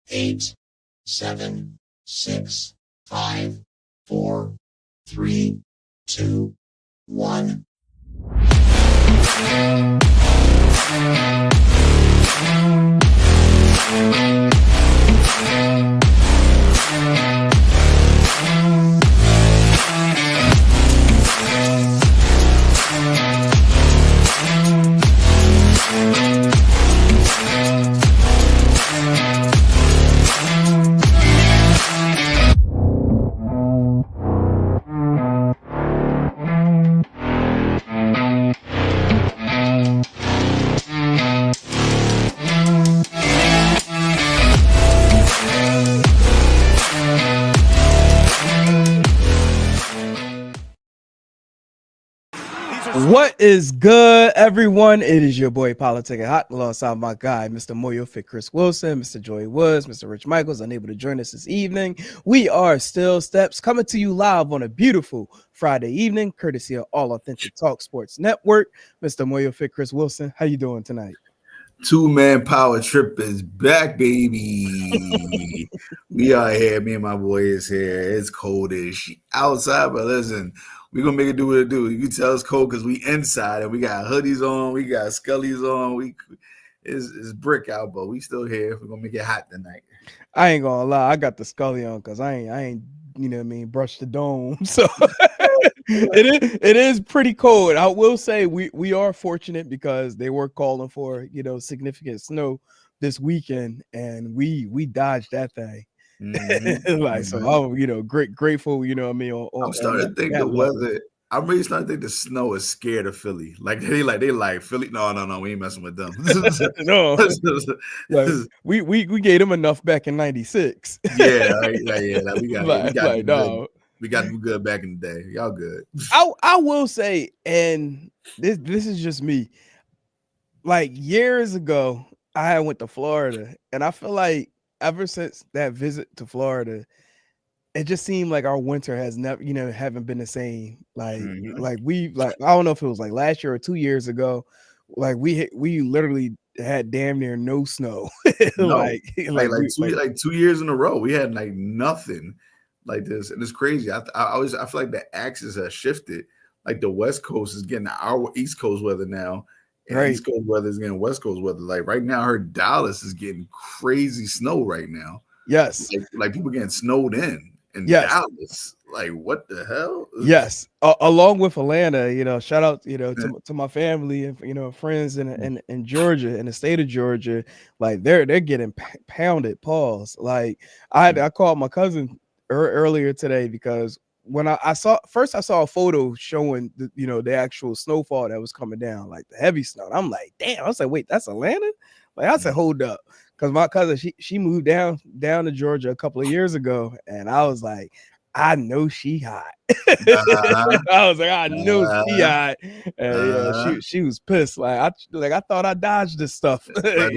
8, 7, 6, 5, 4, 3, 2, 1. What is good, everyone? It is your boy Politic Hot alongside my guy, Mr. Moyo Fit Chris Wilson, Mr. Joy Woods, Mr. Rich Michaels, unable to join us this evening. We are Still Steps coming to you live on a beautiful Friday evening, courtesy of All Authentic Talk Sports Network. Mr. Moyo Fit Chris Wilson, how you doing tonight? Two-man power trip is back, baby. We are here. Me and my boy is here. It's coldish outside, but listen, we're going to make it do what it do. You can tell it's cold because we inside and we got hoodies on. We got scullies on. It's brick out, but we still here. We're going to make it hot tonight. I ain't going to lie. I got the scully on because I ain't, you know what I mean, brushed the dome. So it is pretty cold. I will say we are fortunate because they were calling for, significant snow this weekend, and we dodged that thing. Mm-hmm. So I'm grateful, I'm starting to think the weather. I'm really starting to think the snow is scared of Philly. Like they like Philly. No, we ain't messing with them. No, like, we gave them enough back in '96. Yeah. Like we got them good back in the day. Y'all good. I will say, and this is just me. Like years ago, I went to Florida, and I feel like ever since that visit to Florida, it just seemed like our winter has never, haven't been the same. Like, I don't know if it was like last year or 2 years ago. Like we literally had damn near no snow. No. like 2 years in a row, we had like nothing like this, and it's crazy. I feel like the axis has shifted. Like the West Coast is getting our East Coast weather now. And right. East Coast weather is getting West Coast weather. Like right now, her Dallas is getting crazy snow right now. Yes. Like people getting snowed in Dallas. Like what the hell? Yes. Along with Atlanta, shout out, to my family and, friends in Georgia, in the state of Georgia. Like they're getting pounded. Pause. Like I called my cousin earlier today because when I saw a photo showing the actual snowfall that was coming down, like the heavy snow. I'm like, damn. I was like, wait, that's Atlanta? Like I said, hold up, because my cousin she moved down to Georgia a couple of years ago, and I was like, I know she hot. I was like, I know she hot, and she was pissed. Like I thought I dodged this stuff. Right.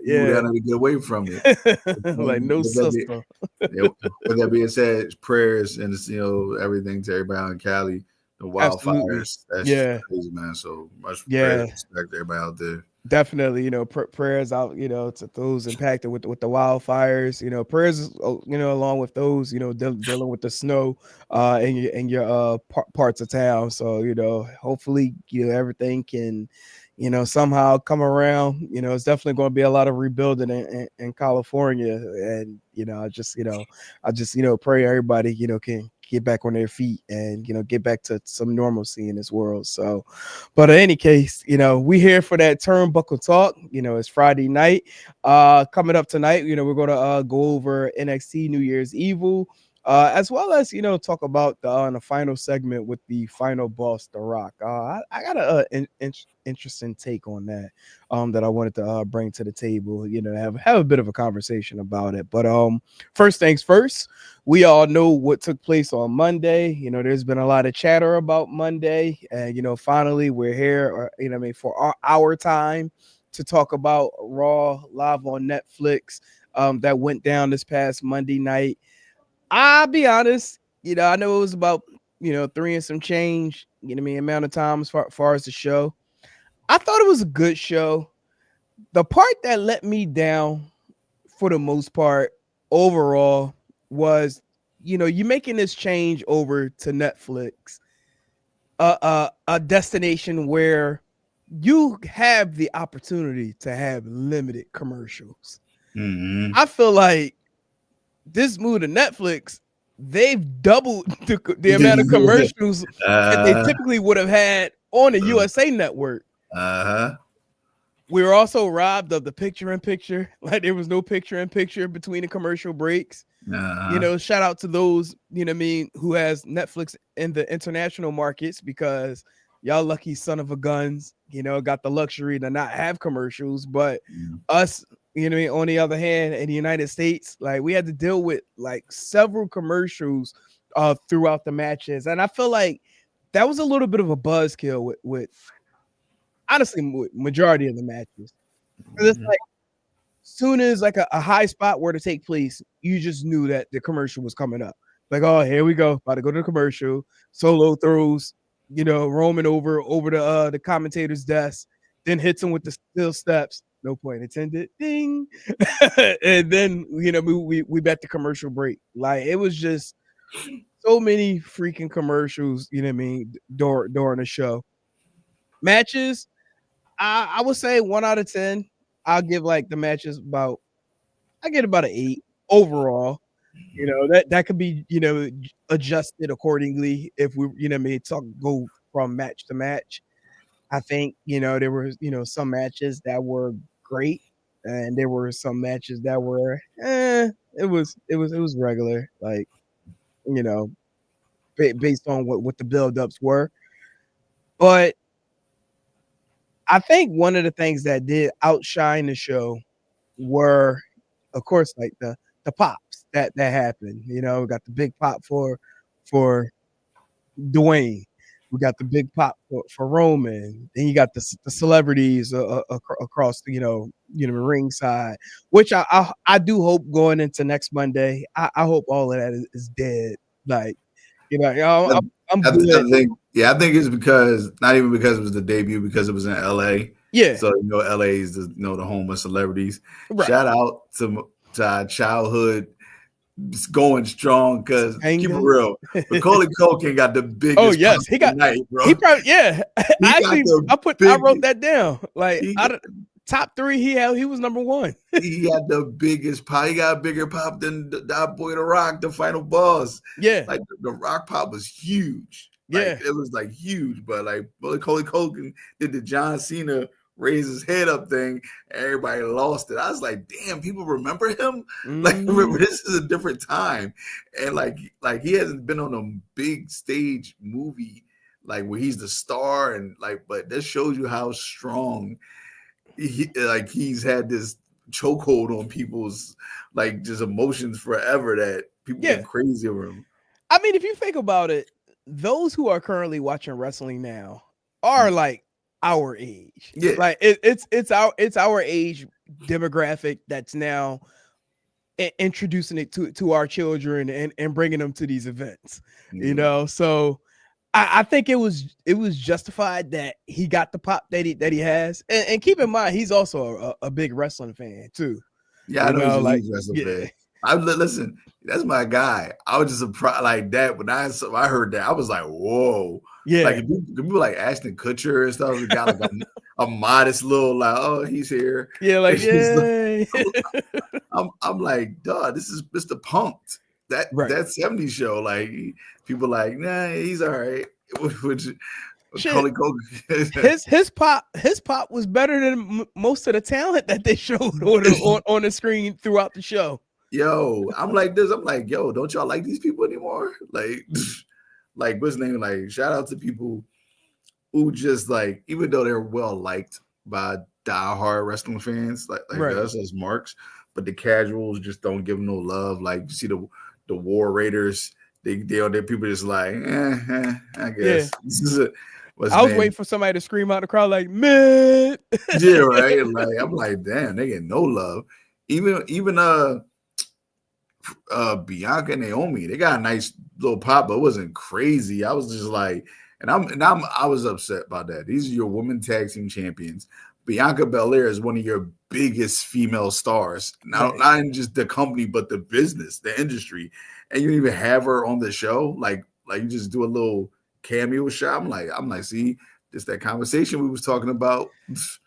Yeah, you gotta get away from it. Like no sister. With that being said, prayers and everything to everybody in Cali. The wildfires, that's crazy, man. So much prayer, respect to everybody out there. Definitely, prayers out, to those impacted with the wildfires. Prayers, along with those, dealing with the snow, in your parts of town. So hopefully, everything can, somehow come around. It's definitely going to be a lot of rebuilding in California, and I just pray everybody can get back on their feet and get back to some normalcy in this world. So, but in any case, we here for that turnbuckle talk. It's Friday night. Coming up tonight, we're gonna go over NXT New Year's Evil, as well as talk about the final segment with the final boss, The Rock. I got an interesting take on that that I wanted to bring to the table. Have a bit of a conversation about it. But first things first, we all know what took place on Monday. There's been a lot of chatter about Monday, and finally we're here, for our time to talk about Raw live on Netflix, that went down this past Monday night. I'll be honest, I know it was about 3 and some change, amount of time as far as the show. I thought it was a good show. The part that let me down for the most part, overall, was you making this change over to Netflix, a destination where you have the opportunity to have limited commercials. Mm-hmm. I feel like this move to Netflix, they've doubled the amount of commercials that they typically would have had on the USA Network. Uh-huh. We were also robbed of the picture-in-picture. Like there was no picture-in-picture between the commercial breaks. Uh-huh. Shout out to those, who has Netflix in the international markets, because y'all lucky son of a guns, got the luxury to not have commercials. But us, on the other hand, in the United States, like we had to deal with like several commercials throughout the matches. And I feel like that was a little bit of a buzzkill with honestly majority of the matches. 'Cause it's like soon as like a high spot were to take place, you just knew that the commercial was coming up. Like, oh, here we go, about to go to the commercial. Solo throws, Roman over the commentator's desk, then hits him with the steel steps. No point intended. Ding. And then we bet the commercial break. Like it was just so many freaking commercials. During the show. Matches, I would say 1 out of 10. I'll give like the matches I get about an 8 overall. That could be, adjusted accordingly if we, go from match to match. I think, there were, some matches that were great, and there were some matches that were it was regular, like, you know, based on what the buildups were. But I think one of the things that did outshine the show were, of course, like the pops that happened. We got the big pop for Dwayne. We got the big pop for Roman. Then you got the celebrities across the ringside, which I do hope going into next Monday. I hope all of that is dead. Like I'm I good. think, I think it's because not even because it was the debut, because it was in LA. Yeah. So LA is the the home of celebrities. Right. Shout out to our childhood going strong, because keep it real. Macaulay Culkin got the biggest. Oh yes, he got tonight, bro. He probably I wrote that down. Like out of top 3, he was number 1. He had the biggest pop. He got a bigger pop than that boy The Rock, the final boss. Yeah, like the Rock pop was huge. Yeah, it was like huge. But like Macaulay Culkin did the John Cena raise his head up thing, everybody lost it. I was like, damn, people remember him. Like, remember, this is a different time, and like he hasn't been on a big stage movie like where he's the star, and like, but this shows you how strong he's had this chokehold on people's like just emotions forever, that people get crazy over him. I mean, if you think about it, those who are currently watching wrestling now are like our age. Yeah, like it's our age demographic that's now introducing it to our children and bringing them to these events. So I think it was justified that he got the pop that he has, and keep in mind he's also a big wrestling fan too. Yeah, I know he's a huge wrestling fan. Listen, that's my guy. I was just surprised like that when I heard that. I was like, whoa. Yeah, like people like Ashton Kutcher and stuff, got like a modest little like, oh, he's here. Yeah, like yeah. I'm like, duh, this is Mr. Punk'd. That 70s show. Like people like, nah, he's all right. Which his pop was better than most of the talent that they showed on the screen throughout the show. Yo, I'm like this. I'm like, yo, don't y'all like these people anymore? Like what's his name? Like, shout out to people who just like, even though they're well liked by diehard wrestling fans, like us as marks, but the casuals just don't give them no love. Like, you see the War Raiders, they people just like, I guess. Yeah. I was waiting for somebody to scream out the crowd like, man. Yeah, right. Like, I'm like, damn, they get no love. Even Bianca and Naomi, they got a nice little pop, but it wasn't crazy. I was just like, I was upset about that. These are your women tag team champions. Bianca Belair is one of your biggest female stars, Right. not in just the company, but the business, the industry, and you don't even have her on the show. Like you just do a little cameo shot. I'm like, see, just that conversation we was talking about.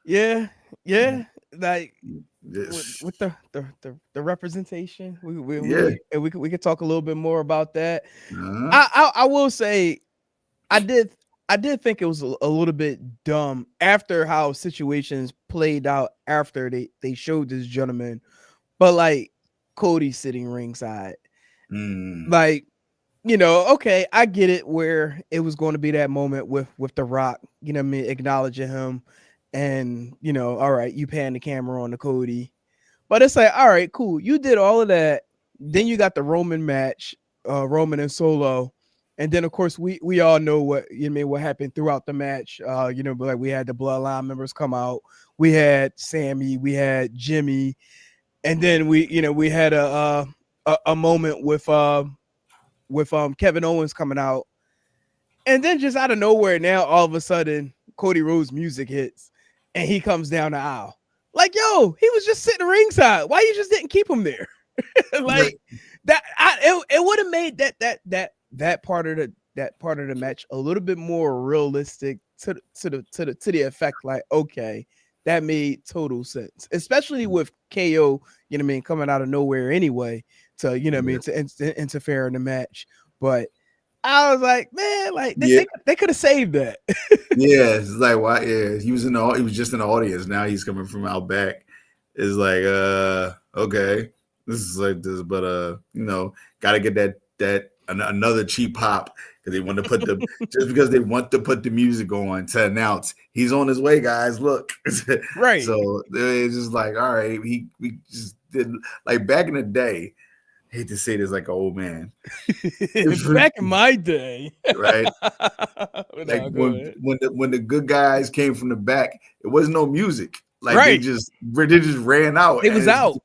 Yeah, yeah. Like This, with the representation, yeah. we could talk a little bit more about that. Uh-huh. I will say I did think it was a little bit dumb after how situations played out after they showed this gentleman, but like Cody sitting ringside, like, you know, okay, I get it where it was going to be that moment with The Rock, you know what I mean, acknowledging him, and you know, all right, you pan the camera on the Cody, but it's like, all right, cool, you did all of that, then you got the Roman match, Roman and Solo, and then of course we all know what, you know what I mean, what happened throughout the match. You know, like we had the Bloodline members come out, we had Sammy, we had Jimmy, and then we had a moment with Kevin Owens coming out, and then just out of nowhere, now all of a sudden Cody Rhodes music hits, and he comes down the aisle. Like, yo, he was just sitting ringside. Why you just didn't keep him there? Like that, it would have made that part of the match a little bit more realistic to the effect. Like, okay, that made total sense, especially with KO, you know what I mean, coming out of nowhere anyway to, you know what I mean, to interfere in the match. But I was like, man, like they could have saved that. Yeah, it's like why? Yeah, he was just in the audience. Now he's coming from out back. It's like, okay, this is like this, but you know, got to get that another cheap pop because they want to put the just because they want to put the music on to announce he's on his way, guys. Look, Right. So it's just like, all right, we just did like back in the day. I hate to say this like an old man. Back in my day, right? Like no, when the good guys came from the back, it wasn't no music. Like right. they just ran out. It was out,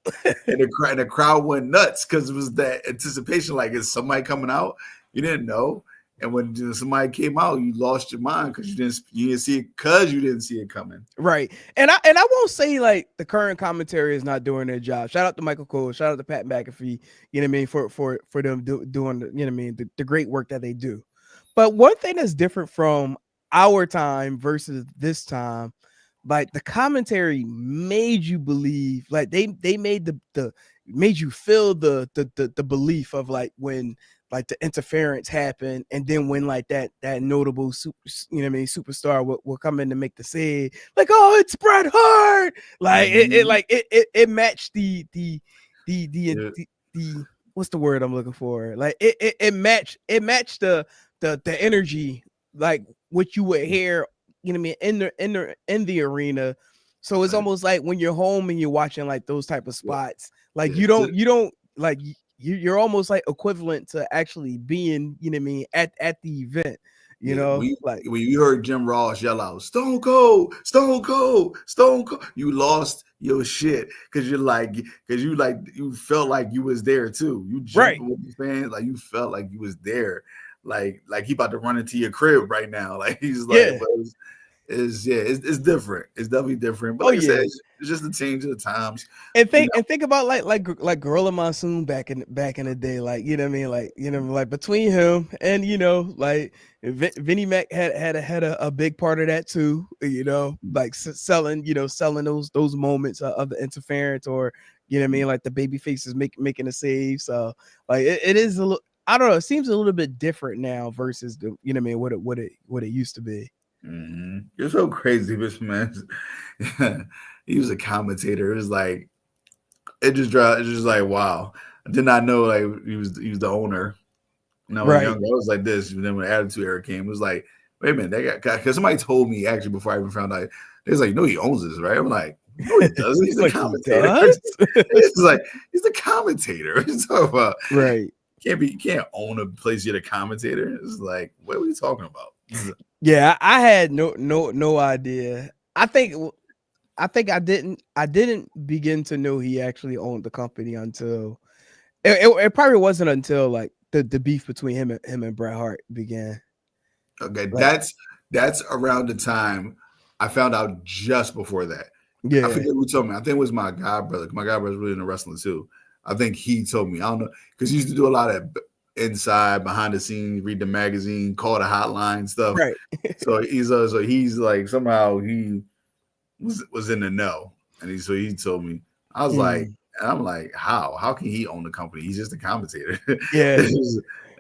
and the crowd went nuts because it was that anticipation. Like, is somebody coming out? You didn't know, and when somebody came out, you lost your mind because you didn't see it because you didn't see it coming. Right, and I won't say like the current commentary is not doing their job. Shout out to Michael Cole. Shout out to Pat McAfee. You know what I mean, for them doing you know what I mean, the great work that they do. But one thing that's different from our time versus this time, like the commentary made you believe, like they made the made you feel the belief of like when like the interference happened, and then when like that notable you know what I mean, superstar will come in to make the save, like, oh, it's Bret Hart, like it matched the what's the word I'm looking for, like it matched the energy, like what you would hear, you know what I mean, in the arena. So it's almost like when you're home and you're watching like those type of spots, like you don't like you're almost like equivalent to actually being, you know what I mean, at the event, you know, like when you heard Jim Ross yell out Stone Cold, Stone Cold, Stone Cold, you lost your shit because you felt like you was there too. You jumped with the fans, like you felt like you was there, like he about to run into your crib right now. Like he's like, it's different. It's definitely different. But like I said, it's just a change of the times. And think about like Gorilla Monsoon back in the day, like, you know what I mean, like, you know, like between him and, you know, like Vinnie Mac had a big part of that too, you know, like selling those moments of the interference, or, you know what I mean, like the baby faces making a save. So like it is a little, I don't know, it seems a little bit different now versus the, you know what I mean, what it used to be. Mm-hmm. You're so crazy, this man. He was a commentator. It was like it's just like, wow. I did not know like he was the owner. When I was younger, I was like this. And then when the Attitude Era came, it was like, wait a minute, that guy, because somebody told me actually before I even found out, they was like, no, he owns this, right? I'm like, no, he doesn't. He's the commentator. It's like he's the commentator. So right. You can't own a place you're the commentator. It's like, what are we talking about? Yeah, I had no idea. I think I didn't begin to know he actually owned the company until it probably wasn't until like the beef between him and Bret Hart began. Okay, like, that's around the time I found out just before that. I Yeah. forget who told me. I think it was my god brother. My god brother's really into wrestling too. I think he told me. I don't know because he used to do a lot of inside, behind the scenes, read the magazine, call the hotline stuff. Right. So he's like somehow he was in the know, and he told me. I was like, and I'm like, how can he own the company? He's just a commentator. Yeah.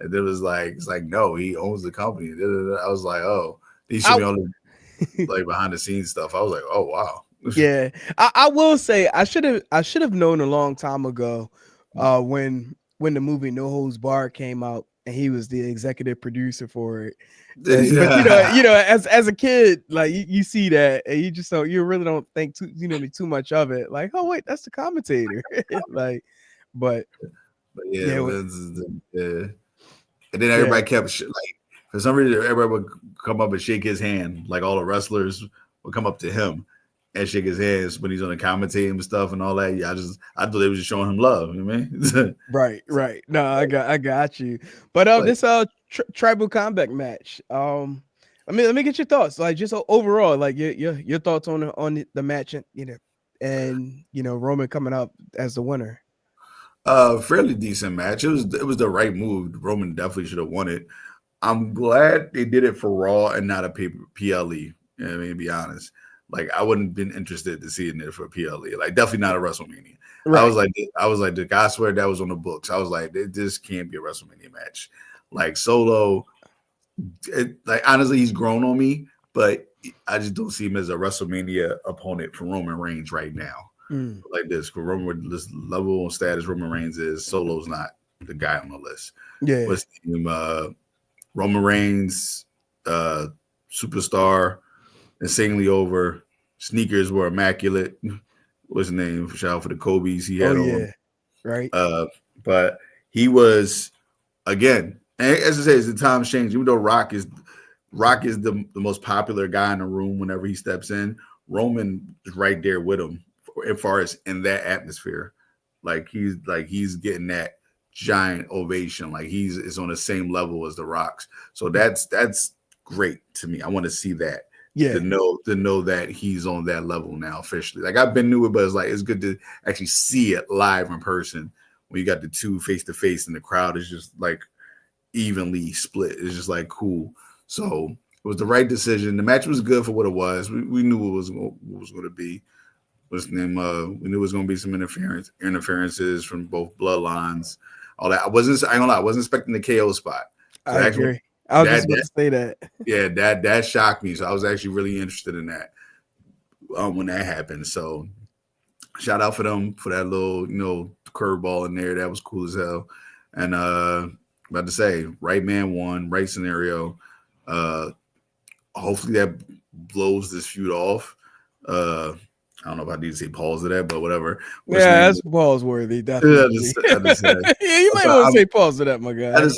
And it was like, it's like, no, he owns the company. I was like, oh, he showed I, me all the like behind the scenes stuff. I was like, oh wow. yeah. I will say I should have known a long time ago when the movie No Holds Barred came out and he was the executive producer for it. But as a kid, like you see that and you really don't think too much of it. Like, oh wait, that's the commentator. Like, but yeah, yeah, yeah. And then everybody kept like for some reason everybody would come up and shake his hand. Like all the wrestlers would come up to him and shake his hands when he's on the commentating and stuff and all that. Yeah, I thought they were just showing him love. You know what I mean? right. No, I got you. But this tribal combat match. Let me get your thoughts. Like just overall, like your thoughts on the match, and Roman coming up as the winner. Fairly decent match. It was the right move. Roman definitely should have won it. I'm glad they did it for Raw and not a PLE. You know what I mean, to be honest. Like I wouldn't have been interested to see it for PLE. Like definitely not a WrestleMania. Right. I was like, I swear that was on the books. I was like, this can't be a WrestleMania match. Like Solo, like honestly, he's grown on me, but I just don't see him as a WrestleMania opponent for Roman Reigns right now. Like this, for Roman with this level of status Roman Reigns is, Solo's not the guy on the list. Yeah. What's the name? Roman Reigns, superstar, insanely over. Sneakers were immaculate. What's his name? Shout out for the Kobe's he had on. Right. But he was, again, as I say, as the times change, even though Rock is the most popular guy in the room whenever he steps in, Roman is right there with him as far as in that atmosphere. Like he's getting that giant ovation. Like it's on the same level as the Rocks. So that's great to me. I want to see that. Yeah. To know that he's on that level now officially. Like I've been new it, but it's good to actually see it live in person when you got the two face to face and the crowd is just like evenly split. It's just like cool. So it was the right decision. The match was good for what it was. We knew what was going to be. What's the name? We knew it was going to be some interferences from both bloodlines. All that. I ain't gonna lie, I wasn't expecting the KO spot. So I agree. I was just about to say that. Yeah, that shocked me. So I was actually really interested in that when that happened. So shout out for them for that little, curveball in there. That was cool as hell. And about to say, right man won, right scenario. Hopefully that blows this feud off. I don't know if I need to say pause to that, but whatever. That's pause worthy. Definitely. Yeah, you might want to say pause to that, my guy. I ain't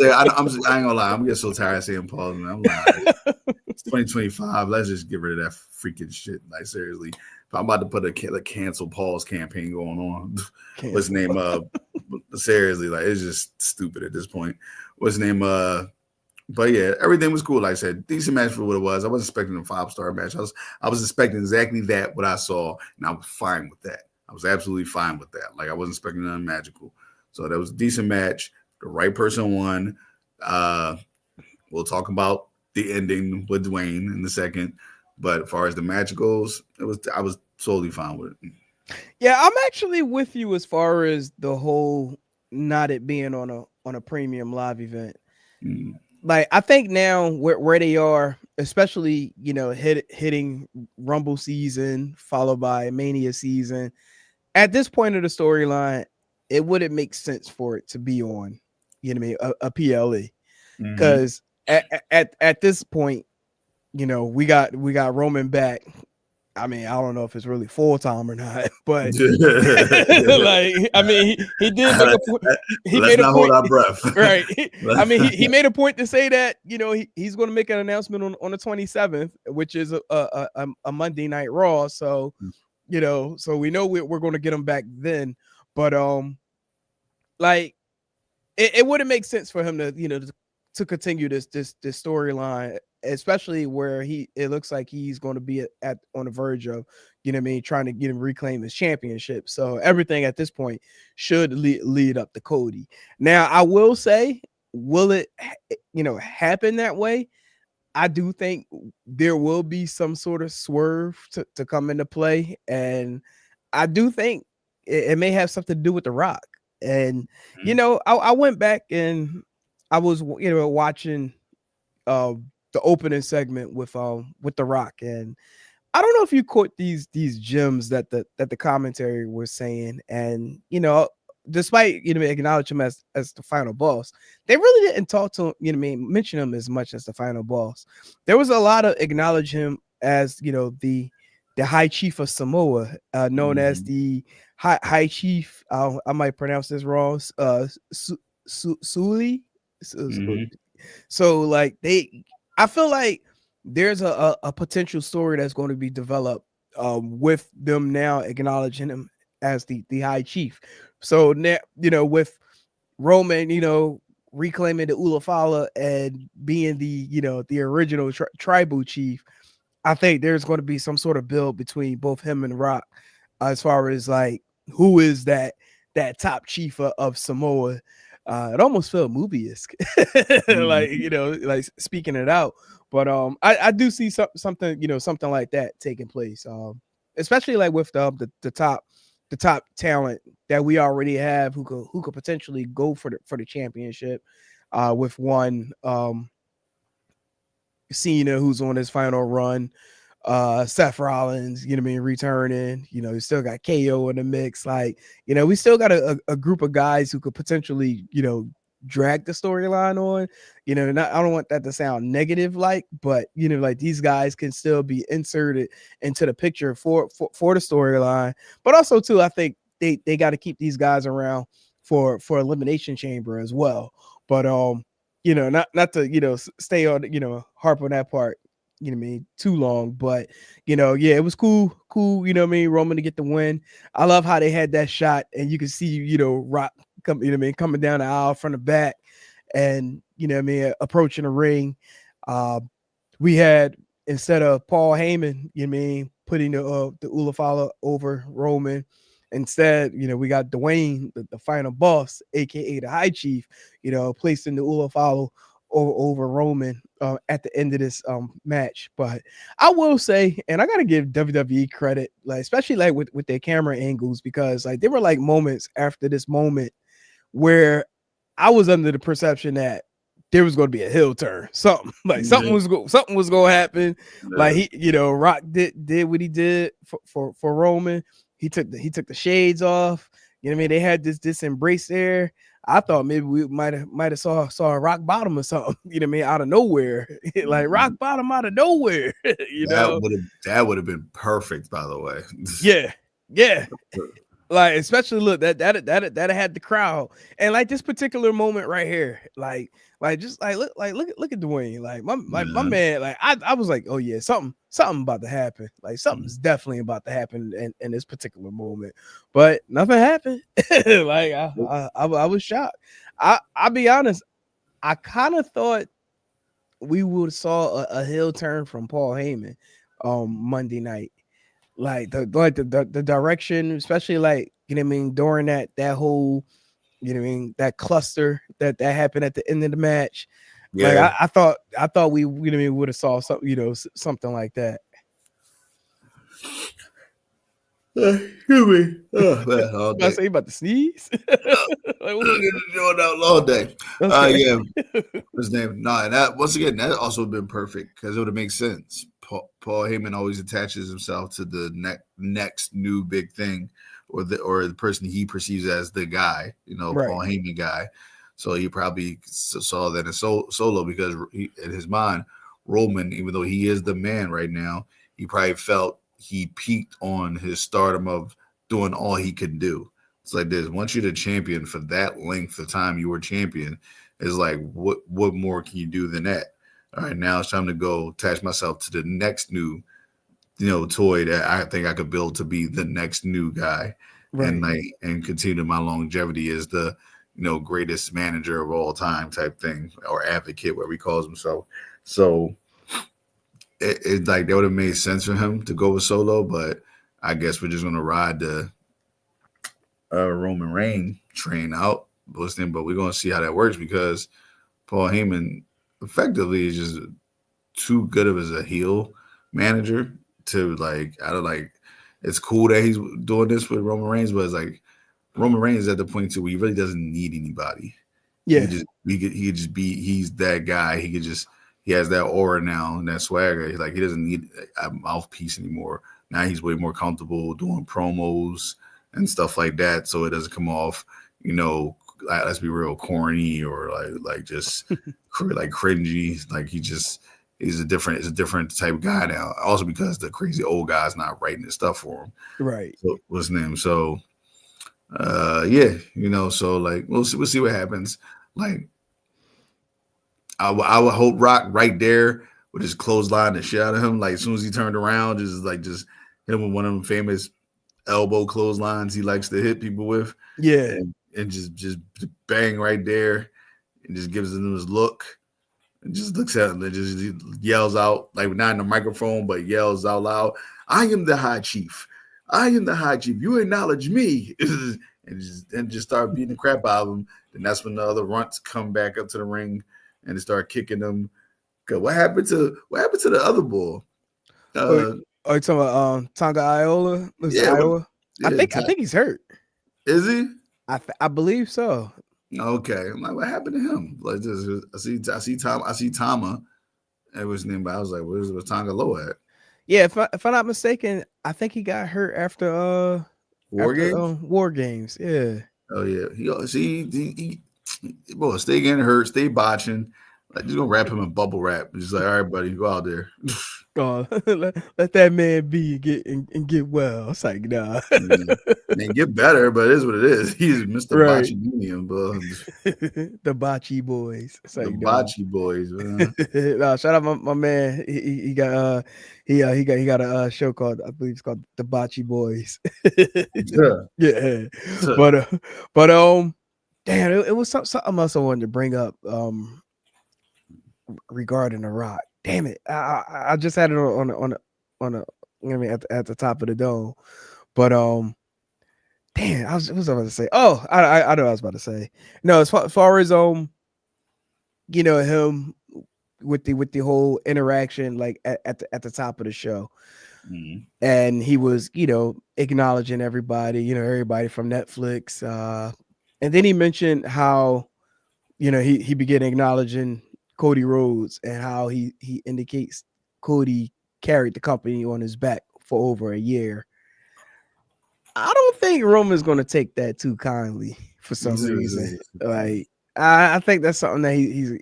gonna lie. I'm getting so tired of saying pause. Man. I'm like, it's 2025. Let's just get rid of that freaking shit. Like seriously, I'm about to put a cancel pause campaign going on. What's the name? Seriously, like it's just stupid at this point. What's the name? But yeah, everything was cool. Like I said, decent match for what it was. I wasn't expecting a 5-star match. I was expecting exactly that, what I saw, and I was fine with that. I was absolutely fine with that. Like I wasn't expecting nothing magical. So that was a decent match. The right person won. We'll talk about the ending with Dwayne in a second. But as far as the match goes, I was totally fine with it. Yeah, I'm actually with you as far as the whole not it being on a premium live event. Like I think now where they are, especially hitting Rumble season followed by Mania season, at this point of the storyline, it wouldn't make sense for it to be on, a PLE, because at this point, we got Roman back. I mean, I don't know if it's really full time or not, but like, I mean, he did make a point. Let's not hold our breath, right? I mean, he made a point to say that he's going to make an announcement on the 27th, which is a Monday Night Raw. So so we know we're going to get him back then. But like, it wouldn't make sense for him to to continue this storyline especially where it looks like he's going to be at on the verge of, you know what I mean, trying to get him reclaim his championship. So everything at this point should lead up to Cody. Now, I will say, will it, happen that way? I do think there will be some sort of swerve to come into play. And I do think it may have something to do with The Rock. And, I went back and I was, watching the opening segment with The Rock. And I don't know if you caught these gems that the commentary was saying. And, despite, acknowledge him as the final boss, they really didn't talk to him, mention him as much as the final boss. There was a lot of acknowledge him as, the high chief of Samoa, known as the high chief. I might pronounce this wrong. Suli. So like I feel like there's a potential story that's going to be developed with them now acknowledging him as the high chief. So now, with Roman, reclaiming the Ulafala and being the original tribal chief, I think there's going to be some sort of build between both him and Rock as far as like who is that top chief of Samoa. It almost felt movie-esque, like like speaking it out. But I do see something like that taking place. Especially like with the top talent that we already have who could potentially go for the championship. With one Cena who's on his final run, Seth Rollins, returning, you still got KO in the mix. Like, we still got a group of guys who could potentially, drag the storyline on, I don't want that to sound negative, but like these guys can still be inserted into the picture for the storyline. But also too, I think they got to keep these guys around for Elimination Chamber as well. But not to stay on harp on that part too long, but yeah, it was cool, Roman to get the win. I love how they had that shot and you can see Rock coming down the aisle from the back and approaching the ring. We had, instead of Paul Heyman, putting the Ulafala over Roman, instead, we got Dwayne, the final boss, aka the high chief, placing the Ulafala over Roman at the end of this match. But I will say, and I gotta give WWE credit, like especially like with their camera angles, because like there were like moments after this moment where I was under the perception that there was going to be a heel turn, something was going to happen. Yeah. Like Rock did what he did for Roman. He took the shades off. They had this embrace there. I thought maybe we might have saw a rock bottom or something, out of nowhere. Like rock bottom out of nowhere. That would have been perfect, by the way. Yeah. Like, especially look, that had the crowd. And like this particular moment right here, like just like look at Dwayne. Like my man, like I was like, oh yeah, something about to happen. Like something's definitely about to happen in this particular moment. But nothing happened. Like I was shocked. I'll be honest, I kind of thought we would have saw a heel turn from Paul Heyman Monday night. Like the direction, especially like during that whole that cluster that happened at the end of the match. Yeah, like I thought we would have saw something something like that. Excuse me. Oh, I say about to sneeze. Like, doing out all day. Okay. Yeah, his name. No, and that once again, that also would have been perfect because it would have made sense. Paul Heyman always attaches himself to the next new big thing, or the person he perceives as the guy, right. Paul Heyman guy. So he probably saw that in Solo because in his mind, Roman, even though he is the man right now, he probably felt he peaked on his stardom of doing all he could do. It's like this: once you're the champion for that length of time, you were champion. It's like what more can you do than that? All right, now it's time to go attach myself to the next new, toy that I think I could build to be the next new guy, right. and continue my longevity as the, greatest manager of all time type thing, or advocate, whatever he calls himself. So It like that would have made sense for him to go with Solo, but I guess we're just gonna ride the Roman Reigns train out. But we're gonna see how that works because Paul Heyman effectively is just too good of as a heel manager to like. I don't like. It's cool that he's doing this with Roman Reigns, but it's like Roman Reigns is at the point too where he really doesn't need anybody. Yeah. He could just be. He's that guy. He has that aura now and that swagger. He doesn't need a mouthpiece anymore. Now he's way more comfortable doing promos and stuff like that, so it doesn't come off, let's be real, corny or like just like cringy. Like he's a different type of guy now. Also because the crazy old guy's not writing his stuff for him. Right. So what's his name? So yeah, so like we'll see what happens. Like I would hope Rock right there would just clothesline the shit out of him. Like as soon as he turned around, just hit him with one of them famous elbow clotheslines he likes to hit people with. Yeah. And just bang right there and just gives him his look and just looks at him and just yells out, like not in the microphone, but yells out loud, "I am the High Chief. I am the High Chief. You acknowledge me." and just start beating the crap out of him. Then that's when the other runts come back up to the ring and they start kicking them. What happened to the other bull? Are you talking about Tonga Iola? Iowa? I think he's hurt. Is he? I believe so. Okay, I'm like, what happened to him? Like this, I see Tama. That was his name, but I was like, where's Tonga Loa at? Yeah, if I'm not mistaken, I think he got hurt after War Games. Yeah. Oh yeah. He boy, stay getting hurt, stay botching. Like just gonna wrap him in bubble wrap. Just like, all right, buddy, go out there. Let that man be and get well. It's like nah. Man, get better, but it is what it is. He's Mr. Right. Bocce Union, bro. The Bocce Boys. It's like, the Bocce Boys, man. No, shout out my man. He got a show called, I believe it's called The Bocce Boys. Yeah. But damn, it was something else I wanted to bring up regarding The Rock. Damn it. I just had it on at the top of the dome. But damn, what was I about to say? Oh, I know what I was about to say. No, as far as him with the whole interaction like at the top of the show. Mm-hmm. And he was, acknowledging everybody, everybody from Netflix. And then he mentioned how, he began acknowledging Cody Rhodes and how he indicates Cody carried the company on his back for over a year. I don't think Roman's going to take that too kindly for some reason. Like, I think that's something that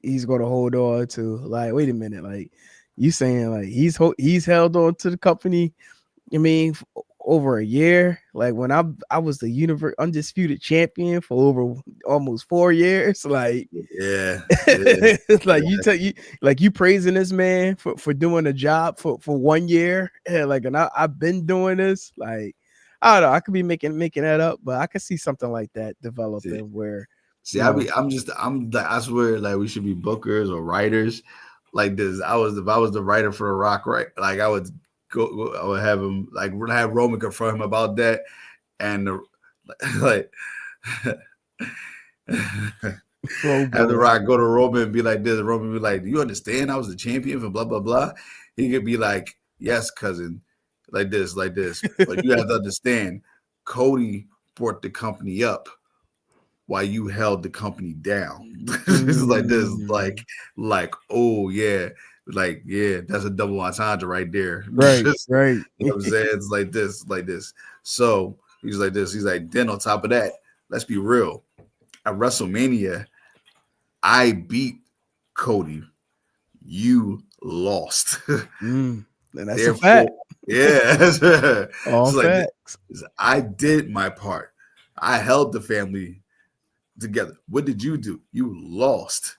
he's going to hold on to. Like, wait a minute, like you saying like he's held on to the company. I mean, over a year. Like when I was the undisputed champion for over almost 4 years. Like, yeah. It's like you praising this man for doing a job for 1 year. Yeah, like, and I've been doing this. Like, I don't know. I could be making that up, but I could see something like that developing where. See, I'm like, I swear, like we should be bookers or writers like this. If I was the writer for The Rock, right? Like I would have him, like have Roman confront him about that, and like have The Rock go to Roman and be like this. Roman be like, "Do you understand? I was the champion for blah blah blah." He could be like, "Yes, cousin," like this, but you have to understand, Cody brought the company up while you held the company down. It's like this, like, oh yeah, like, yeah, that's a double entendre right there. Right, right. You know what I'm saying? It's like this. So he's like this. He's like, then on top of that, let's be real. At WrestleMania, I beat Cody. You lost. And that's a fact. Yeah. All facts. Like, I did my part. I held the family together. What did you do? You lost.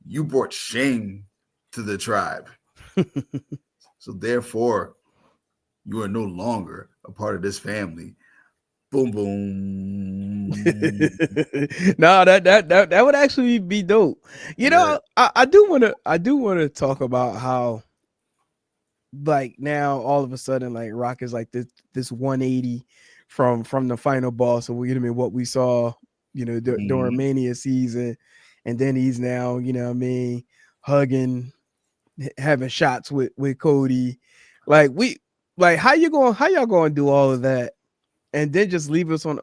You brought shame to the tribe. So therefore, you are no longer a part of this family. Boom, boom. No, that would actually be dope. I do want to talk about how like now all of a sudden like Rock is like this 180 from the final boss. So we get him in what we saw, during Mania season, and then he's now, hugging, having shots with Cody. Like how y'all going to do all of that and then just leave us on a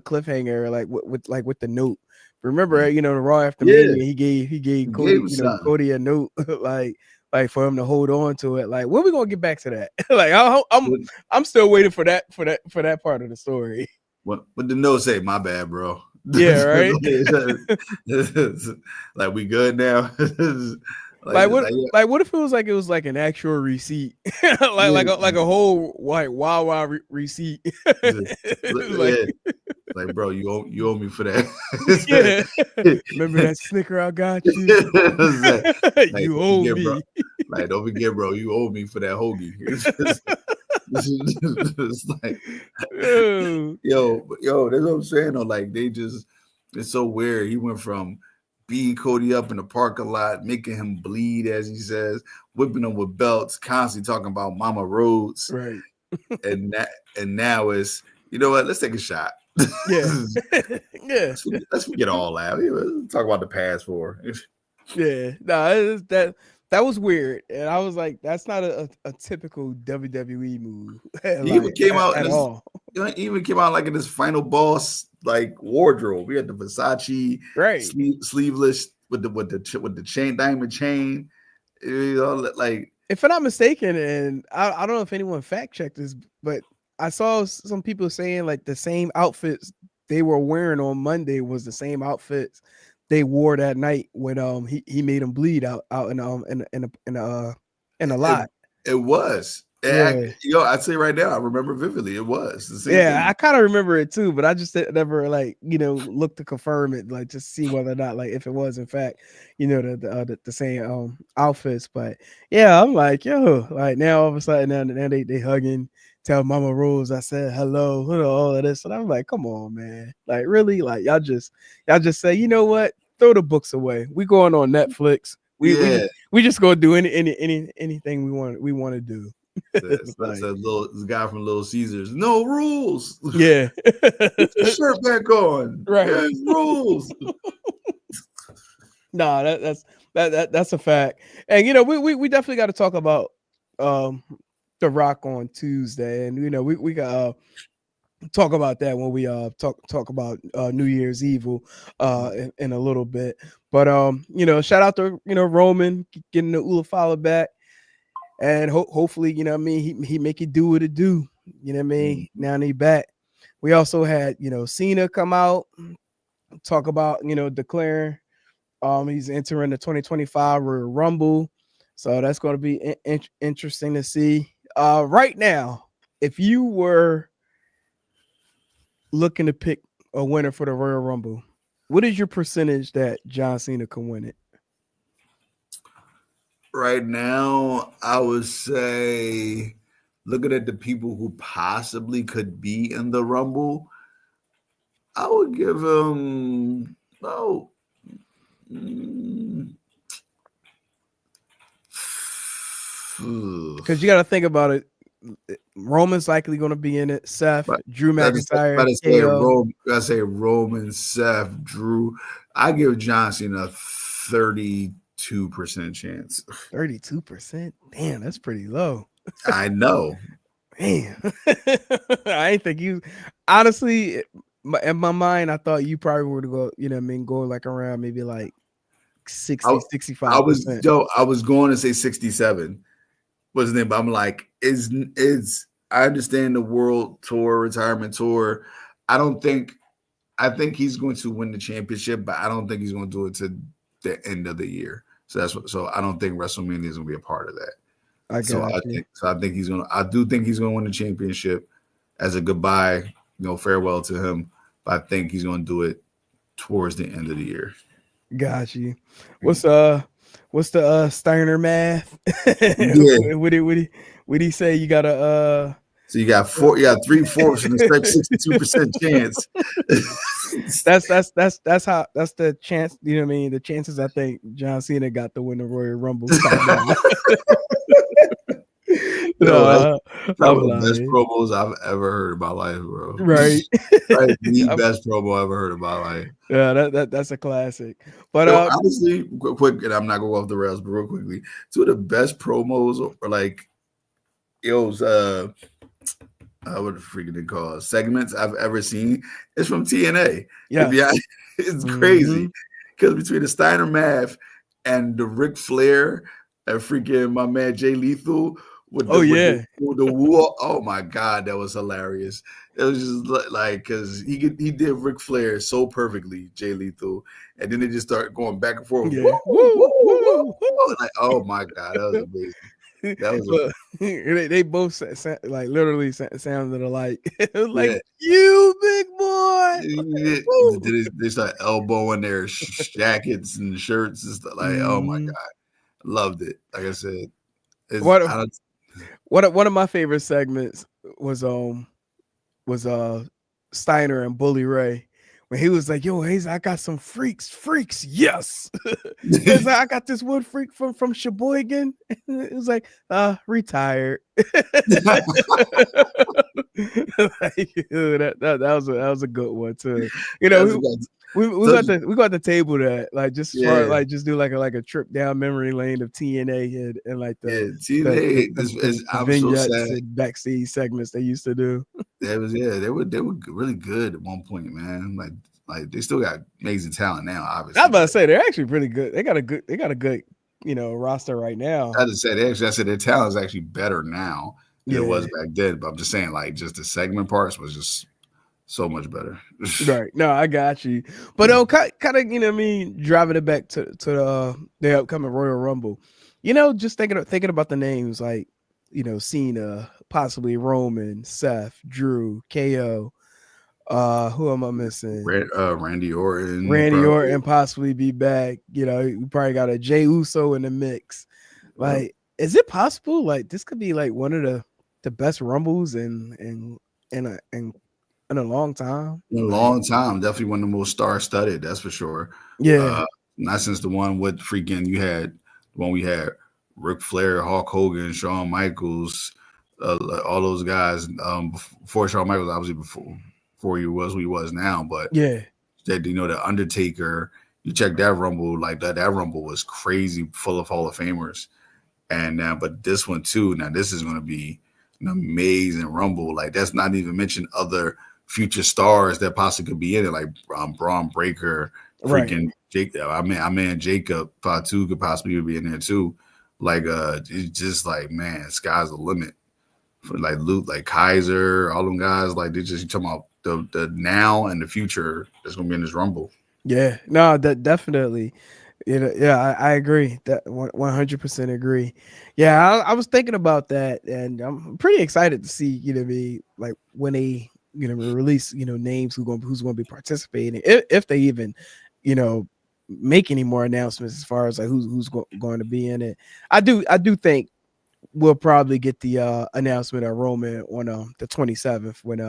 cliffhanger, like with the note. Remember, the Raw after Mania, he gave Cody, Cody a note, like for him to hold on to it. Like, when we gonna get back to that? Like, I'm still waiting for that part of the story. What the note say? My bad, bro. Yeah, right. Like, we good now. What if it was like an actual receipt, like a whole wow receipt. Like, bro, you owe me for that. Remember that Snicker I got you? You owe me. Bro. Like, don't forget, bro, you owe me for that hoagie. It's like, yo, that's what I'm saying. Though, like, it's so weird. He went from beating Cody up in the parking lot, making him bleed, as he says, whipping him with belts, constantly talking about Mama Rhodes, right? and now it's, you know what? Let's take a shot. Yeah. Let's forget all that. Let's talk about the past for. Yeah, no, that was weird, and I was like, that's not a typical WWE move. He even came out at all. He even came out like in this final boss like wardrobe. We had the Versace sleeveless with the chain, diamond chain. Like, if I'm not mistaken, and I don't know if anyone fact checked this, but I saw some people saying like the same outfits they were wearing on Monday was the same outfits they wore that night when he made him bleed out in a lot. It was. Yeah. I'd say right now, I remember vividly. It was the same thing. I kind of remember it too, but I just never looked to confirm it, like just see whether or not like if it was in fact the same outfits. But yeah, I'm like, yo, like now all of a sudden now they hugging. Tell Mama Rose I said hello, all of this, and I'm like, come on, man, like really, like y'all just say, you know what, throw the books away. We going on Netflix. We just gonna do anything we want to do. That's the guy from Little Caesars. No rules. Yeah. Put your shirt back on. Right. There's rules. Nah, that's a fact. And we definitely got to talk about The Rock on Tuesday, and we got talk about that when we talk about New Year's Evil in a little bit. But shout out to Roman getting the Ulafala back, and hopefully he make it do what it do. Now he back. We also had Cena come out, talk about declaring he's entering the 2025 Royal Rumble, so that's going to be interesting to see. Right now, if you were looking to pick a winner for the Royal Rumble, what is your percentage that John Cena can win it? Right now, I would say, looking at the people who possibly could be in the Rumble, I would give him because you got to think about it. Roman's likely going to be in it. Seth, Drew McIntyre. I say Roman, Seth, Drew. I give John Cena a 32% chance. 32%? Damn, that's pretty low. I know. Man, I ain't think you. Honestly, in my mind, I thought you probably were to go. Go like around maybe like 60, 65%. I was going to say 67. Wasn't it? But I'm like, I understand the world tour, retirement tour. I think he's going to win the championship, but I don't think he's going to do it to the end of the year. So I don't think WrestleMania is going to be a part of that. I think he's going to. I do think he's going to win the championship as a goodbye, farewell to him. But I think he's going to do it towards the end of the year. Got you. What's the Steiner math? Yeah. Would he say you gotta so you got 3/4 and a 62% chance. That's the chance, the chances I think John Cena got to win the Royal Rumble. Yo, that's I'm probably the best lying. promos I've ever heard in my life, bro. Right. Like the I'm- best promo I've ever heard in my life. yeah, that's a classic. But Yo, honestly, quick, and I'm not going off the rails, but real quickly, two of the best promos are like, yo, what the freaking they call it? Segments I've ever seen is from TNA. To be yes. honest, it's Hmm. crazy because between the Steiner Math and the Ric Flair and freaking my man Jay Lethal with Oh yeah. the war. Oh my god, that was hilarious. It was just like because he did Ric Flair so perfectly, Jay Lethal, and then they just start going back and forth. Woo, Yeah. woo, Woo, woo. woo, woo. Like, oh my god, that was amazing. That was Look, they both like literally sounded alike. Like yeah. you, big boy. Woo. They start elbowing their jackets and shirts and stuff. Like, oh my Mhm. god, loved it. Like I said, it's What I don't. one of my favorite segments was Steiner and Bully Ray when he was like, "Yo, Hayes, I got some freaks, yes." It's like, I got this one freak from Sheboygan. It was like, retired. Like, that was a good one too. You know, That's about we got the table that like just as far yeah, like just do like a trip down memory lane of TNA and like yeah. the the, TNA the, the, is the I'm so vignettes sad. and backstage segments they used to do. That was yeah. They were really good at one point, man. Like they still got amazing talent now, I was obviously, about to but say they're actually pretty good. They got a good roster right now. I just said actually I said their talent is actually better now than it was Yeah. back then. But I'm just saying, like, just the segment parts was just so much better. Right. No, I got you. But kind of, you know what I mean, driving it back to the upcoming Royal Rumble. Just thinking about the names like, Cena, possibly Roman, Seth, Drew, KO. Who am I missing? Randy Orton, Randy probably. Orton possibly be back. You probably got a Jey Uso in the mix. Yep. Like, is it possible? Like, this could be like one of the best rumbles in a long time. In a Like, long time, definitely one of the most star-studded, that's for sure. yeah, Uh, Not since the one with freaking you had the one we had Ric Flair, Hulk Hogan, Shawn Michaels, all those guys. Before Shawn Michaels, obviously before he was who he was now, but yeah, that the Undertaker. You check that Rumble, like that Rumble was crazy, full of Hall of Famers. And now, but this one too. Now this is going to be an amazing Rumble. Like that's not even mention other future stars that possibly could be in it, like Braun Breaker, right. freaking Jake. I mean Jacob Fatu could possibly be in there too. Like it's just like man, sky's the limit for like Luke, like Kaiser, all them guys. Like they just you talking about the now and the future that's gonna be in this Rumble. Yeah, no, that definitely. Yeah, I agree. That 100% agree. Yeah, I was thinking about that, and I'm pretty excited to see me like when they release names who's gonna be participating if they even you know make any more announcements as far as like who's going to be in it. I do think we'll probably get the announcement of Roman on the 27th when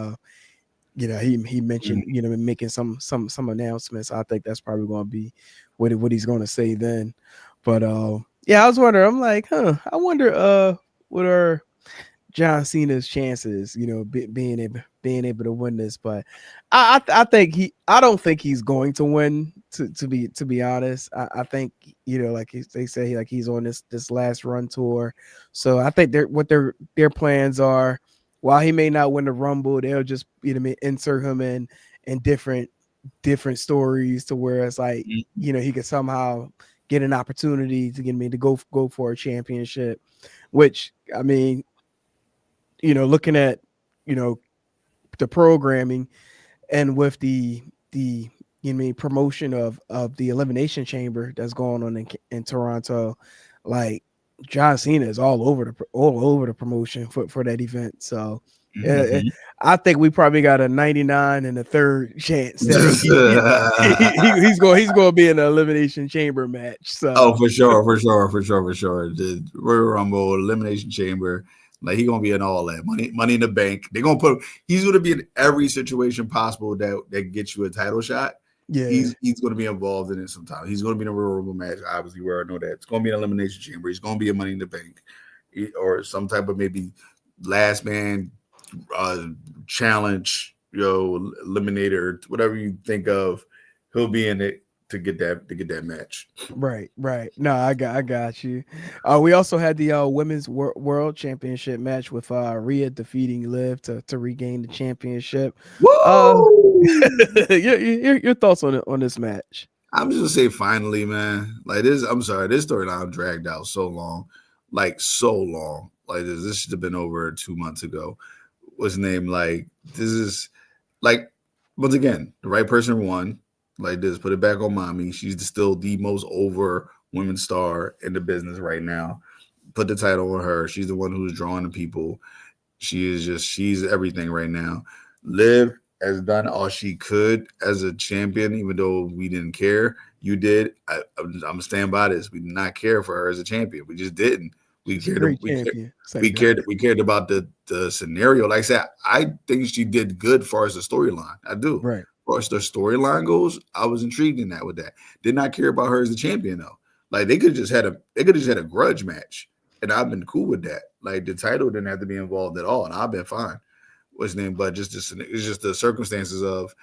he mentioned making some announcements. I think that's probably going to be what he's going to say then. But yeah, I was wondering. I'm like, I wonder what are John Cena's chances, being able to win this. But I think I don't think he's going to win. To be honest, I think like they say, like he's on this last run tour, so I think their plans are. While he may not win the Rumble, they'll just insert him in different stories to where it's like he could somehow get an opportunity to get me to go for a championship, which I mean looking at the programming and with the promotion of the Elimination Chamber that's going on in Toronto, like John Cena is all over the promotion for that event. So Mm-hmm. I think we probably got a 99 and a third chance that he's going to be in the Elimination Chamber match. So Oh, for sure, for sure, for sure, for sure. The Royal Rumble, Elimination Chamber, like he gonna be in all that money in the bank. They're gonna put he's gonna be in every situation possible that gets you a title shot. yeah, He's gonna be involved in it sometime. He's gonna be in a Royal Rumble match. Obviously, we already know that. It's gonna be an Elimination Chamber. He's gonna be a Money in the Bank. or some type of maybe last man uh, challenge, eliminator, whatever you think of. He'll be in it to get that match. Right, right. No, I got you. We also had the women's world championship match with Rhea defeating Liv to regain the championship. Uh, Woo! your thoughts on this match? I'm just gonna say finally, man. Like this, I'm sorry, this storyline dragged out so long, like so long. Like this should have been over 2 months ago. What's his name? Like this is like once again, the right person won. Like this, put it back on mommy. She's still the most over women's star in the business right now. Put the title on her. She's the one who's drawing the people. She's everything right now. Liv has done all she could as a champion, even though we didn't care. You did. I'm gonna stand by this. We did not care for her as a champion. We just didn't. We She's a cared. great We cared. champion. Say We that. cared. We cared about the scenario. Like I said, I think she did good as far as the storyline. I do. As Right. far as the storyline goes, I was intrigued in that with that. Did not care about her as a champion though. Like they could have just had a grudge match, and I've been cool with that. Like the title didn't have to be involved at all, and I've been fine. What's his name? But it's just the circumstances of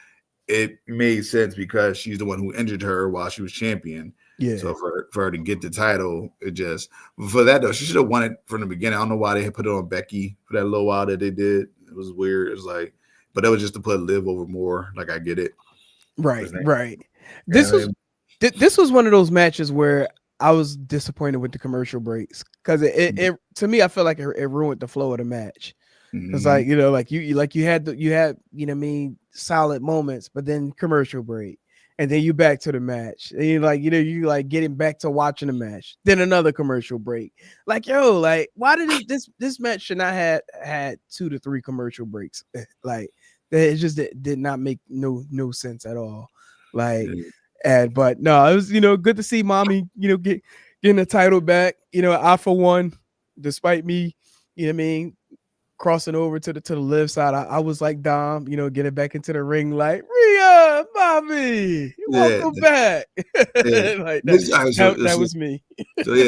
it made sense because she's the one who injured her while she was champion. Yeah. So for her to get the title, it just for that though, she should have won it from the beginning. I don't know why they had put it on Becky for that little while that they did. It was weird. It was like, but that was just to put Liv over more. Like I get it. Right. What's his name? Right. This was And this was one of those matches where I was disappointed with the commercial breaks because it to me I feel like it ruined the flow of the match. It's mhm. like you had what I mean solid moments, but then commercial break, and then you back to the match, and you like getting back to watching the match, then another commercial break. Like like why did this match should not had 2 to 3 commercial breaks? Like it just did not make no sense at all. Like but no, it was good to see mommy getting the title back. I for one, despite me, you know what I mean crossing over to the left side, I was like Dom, getting back into the ring, like Rhea, mommy, Yeah, welcome back. yeah. Like that, This, all right, that was me.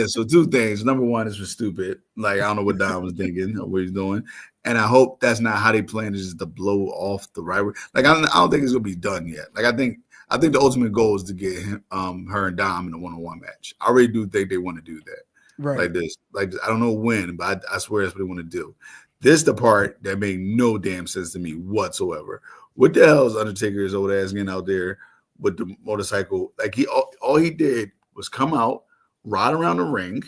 so two things. Number one is for stupid. Like I don't know what Don was thinking or what he's doing, and I hope that's not how they plan is just to blow off the rivalry. Like I don't think it's gonna be done yet. Like I think the ultimate goal is to get her and Dom in a one-on-one match. I really do think they want to do that. Right. Like this. I don't know when, but I swear that's what they want to do. This the part that made no damn sense to me whatsoever. What the hell is Undertaker's old ass getting out there with the motorcycle? Like all he did was come out, ride around the ring.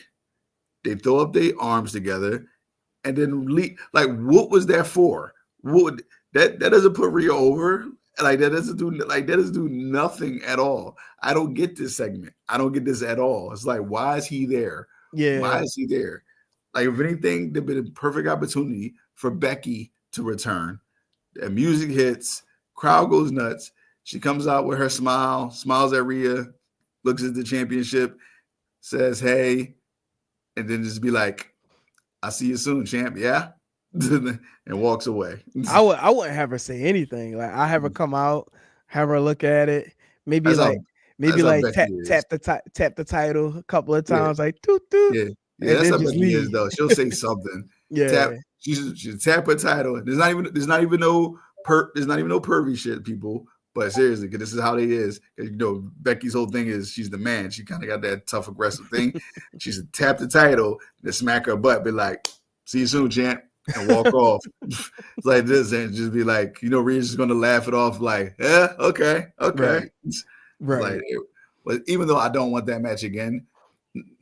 They throw up their arms together, and then leave. Like what was that for? What that doesn't put Rhea over. Like that doesn't do nothing at all. I don't get this segment. I don't get this at all. It's like why is he there? Why Yeah. is he there? Like, if anything, there'd been a perfect opportunity for Becky to return. The music hits, crowd goes nuts. She comes out with her smile, smiles at Rhea, looks at the championship, says, hey, and then just be like, I'll see you soon, champ. Yeah. And walks away. I wouldn't have her say anything. Like I have her come out, have her look at it, maybe That's how like that's how Becky tap is. tap the title a couple of Yeah. times, like toot toot, Yeah, yeah, and that's then how just Becky is leave. though. She'll say something. Tap. Yeah. She tap her title. There's not even no pervy shit, people. But seriously, because this is how they is. 'Cause, Becky's whole thing is she's the man. She kind of got that tough, aggressive thing. She should tap the title, then smack her butt, be like, "See you soon, champ," and walk off. It's like this, and just be like, Rhea's just gonna laugh it off, like, "Yeah, okay, okay." Right. It's Right. like, but even though I don't want that match again,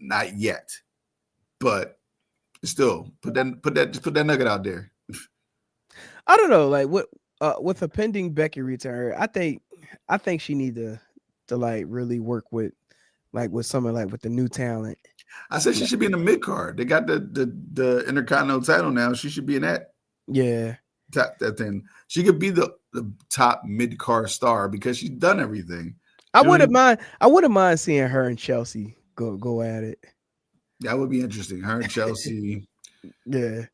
not yet. But still, just put that nugget out there. I don't know, like what with a pending Becky return, I think she need to like really work with someone like with the new talent. I said she should be in the mid card. They got the Intercontinental title now. She should be in Yeah. that thing. She could be the top mid card star because she's done everything. I She don't wouldn't even, mind I wouldn't mind seeing her and Chelsea go at it. that would be interesting. Her and Chelsea, Yeah.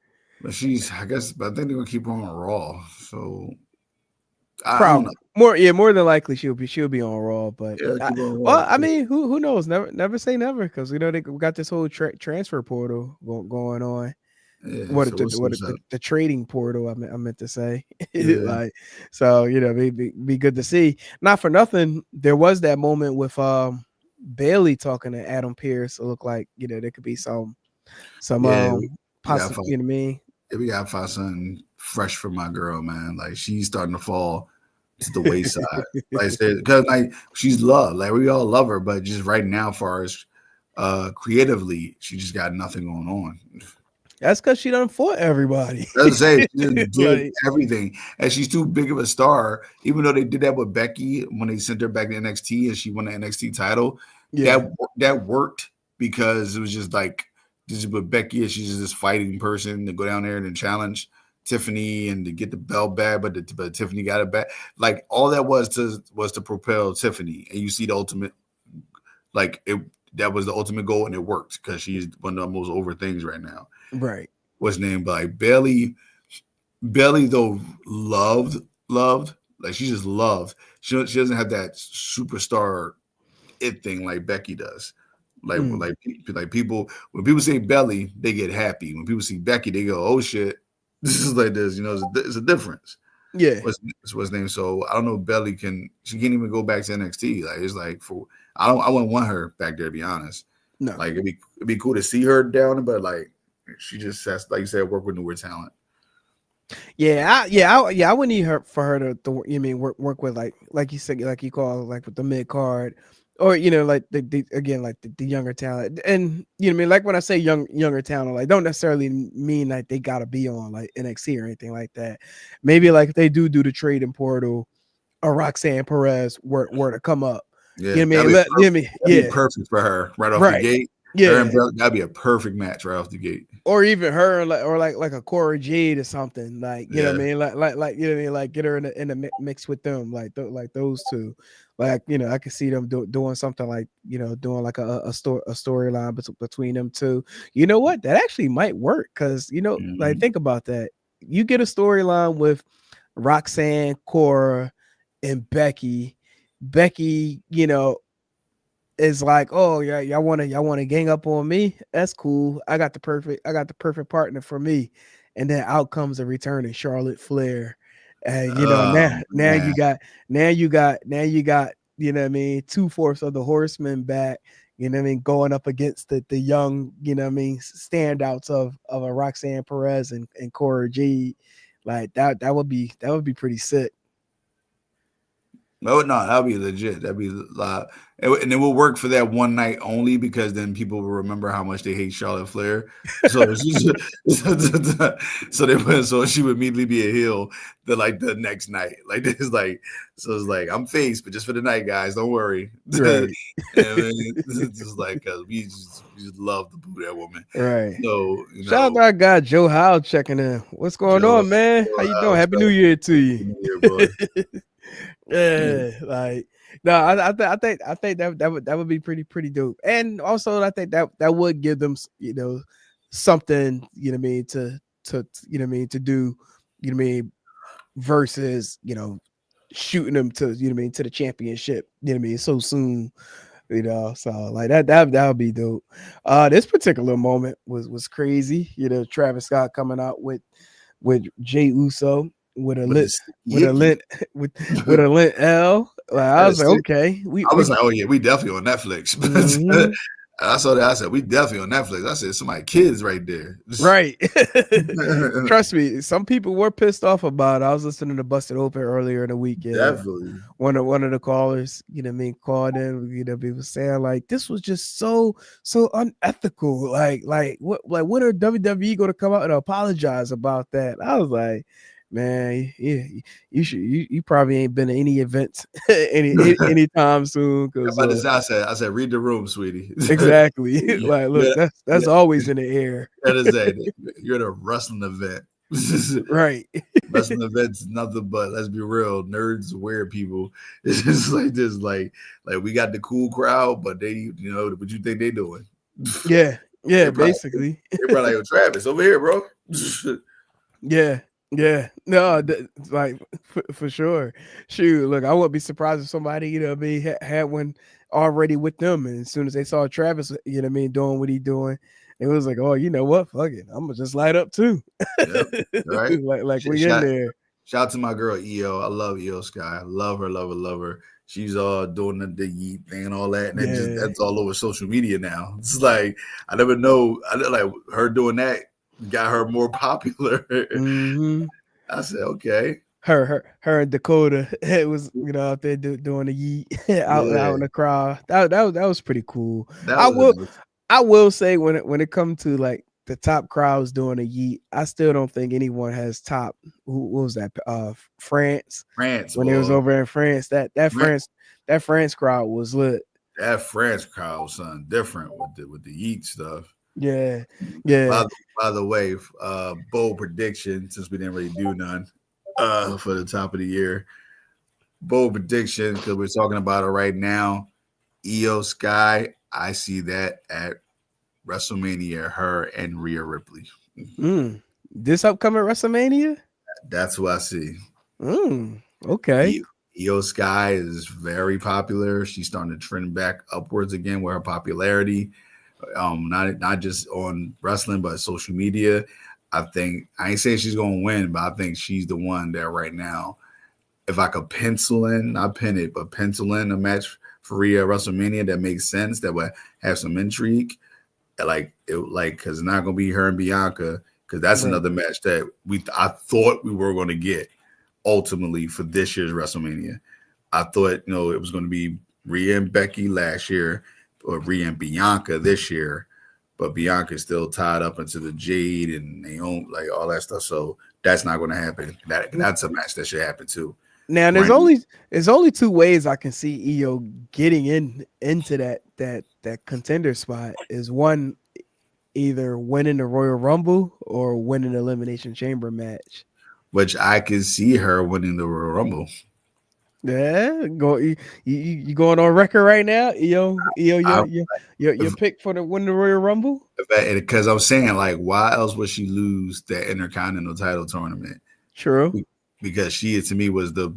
but I think they're gonna keep her on Raw. So I don't Probably know. more than likely she'll be on Raw, but Yeah, keep on well, rolling. I mean, who knows? Never say never, because they got this whole transfer portal going on. Yeah. What So the what's what up? the trading portal I meant to say. Yeah. Like, so be good to see. Not for nothing, there was that moment with Bailey talking to Adam Pearce. It looked like there could be some Yeah. We got possible, you know what I mean? we gotta find something fresh for my girl, man. Like she's starting to fall to the wayside. Like I said, because like she's loved. Like we all love her, but just right now, far as creatively, she just got nothing going on. That's because she done fought everybody. Doesn't say she just did Like, everything, and she's too big of a star. Even though they did that with Becky when they sent her back to NXT and she won the NXT title, yeah, that worked because it was just like this is with Becky, and she's just this fighting person to go down there and challenge Tiffany and to get the belt back, but Tiffany got it back. Like all that was to propel Tiffany, and you see the ultimate, like it. That was the ultimate goal, and it worked because she's one of the most over things right now. right. What's named by Bailey. Bailey though loved like she just loved. She doesn't have that superstar it thing like Becky does. Like Mm. like people when people say Belly, they get happy. When people see Becky, they go, "Oh shit, this is like this." It's a difference. Yeah. What's name? So I don't know. If Belly she can't even go back to NXT. Like it's like I wouldn't want her back there to be honest. No. Like it'd be cool to see her down, but like she just has, like you said, work with newer talent. I would need her for her to you mean work with like you said, like you call like with the mid card, or like the again like the younger talent. And you know what I mean, like when I say younger talent, like don't necessarily mean like they gotta be on like NXT or anything like that. Maybe like if they do the trading portal, or Roxanne Perez were to come up. Yeah, You know what I mean? that'd be perfect for her right off the Right. gate. Her and Yeah. Bella, that'd be a perfect match right off the gate. Or even her, like a Cora Jade or something, like you know Yeah. what I mean, like you know what I mean, like get her in the mix with them, like like those two, like I could see them doing something like doing like a storyline between them two. You know what? That actually might work because like Mhm. think about that. You get a storyline with Roxanne, Cora, and Becky. Becky, is like, oh yeah, y'all want to gang up on me? That's cool. I got the perfect partner for me. And then out comes a returning Charlotte Flair. And Oh now man. you got, what I mean, 2/4 of the horsemen back, what I mean, going up against the young, what I mean, standouts of a Roxanne Perez and Cora Jade. Like that would be pretty sick. No, that'd be legit. That'd be live, and it will work for that one night only because then people will remember how much they hate Charlotte Flair. So, so she would immediately be a heel the next night. Like this, like so it's like I'm face, but just for the night, guys. Don't worry. Right. It's just like because we just love to boo that woman. Right. So Shout out to our guy Joe Howe checking in. What's going Joe, on, man? How you doing? Happy New Year to you. New Year, boy. Yeah, like no, I think that would be pretty dope. And also I think that would give them something, what I mean, to what I mean, to do, what I mean, versus, shooting them to, what I mean, to the championship, what I mean, so soon. So like that would be dope. This particular moment was crazy. Travis Scott coming out with Jay Uso with a But lit it's with a yicky. lint with a lint L. Like I That was is like, sick. okay, I was like, oh yeah, we definitely on Netflix. mhm, I saw that. I said, we definitely on Netflix. I said, somebody kids right there. right. Trust me, some people were pissed off about it. I was listening to Busted Open earlier in the weekend. Definitely. One of the callers, what I mean, called in, people saying like this was just so unethical. Like when are WWE going to come out and apologize about that? I was like, man, yeah, you probably ain't been to any events anytime soon because I said, read the room, sweetie. exactly. Like, look, yeah, that's always in the air, that is a you're at a wrestling event. right? Wrestling events, nothing but let's be real, nerds, weird people. It's just like this, like we got the cool crowd, but they, what you think they doing? Yeah, They probably basically, like, yo, Travis over here, bro. yeah. Yeah, no, like for sure. Shoot, look, I wouldn't be surprised if somebody, had one already with them, and as soon as they saw Travis, doing what he doing, it was like, oh, you know what, fuck it, I'm gonna just light up too. Yep. Right. like we in Shout, there. shout out to my girl EO. I love EO Sky. I love her, love her, love her. She's doing the yeet thing and all that, and Yeah. that's all over social media now. It's like I never know. Like her doing that got her more popular. Hmm. I said, okay, Her and Dakota, it was out there doing the yeet out yeah, in the crowd. That was pretty cool. that I was a will nice. I will say when it comes to like the top crowds doing a yeet, I still don't think anyone has top. What was that? France, France, when it was boy. over in France. That France crowd was lit. That France crowd was something different with the yeet stuff. Yeah, yeah. By, by the way, bold prediction since we didn't really do none for the top of the year. Bold prediction because we're talking about it right now. Io Sky, I see that at WrestleMania. Her and Rhea Ripley. Mm. This upcoming WrestleMania. That's what I see. Okay. Io Sky is very popular. She's starting to trend back upwards again with her popularity. Not just on wrestling, but social media. I think I ain't saying she's gonna win, but I think she's the one that right now. If I could pencil in, not pin it, but pencil in a match for Rhea WrestleMania that makes sense, that would have some intrigue, because it's not gonna be her and Bianca, because that's Right. another match that I thought we were gonna get ultimately for this year's WrestleMania. I thought it was gonna be Rhea and Becky last year, or Rhea and Bianca this year, but Bianca's still tied up into the Jade and Naomi, like all that stuff. So that's not going to happen. That's a match that should happen too. Now there's Right. only two ways I can see EO getting into that contender spot. Is one, either winning the Royal Rumble or winning the Elimination Chamber match. Which I can see her winning the Royal Rumble. Yeah, you going on record right now, EO, I, your pick for the win the Royal Rumble. because I'm saying, like, why else would she lose that Intercontinental title tournament? True. Because she, to me, was the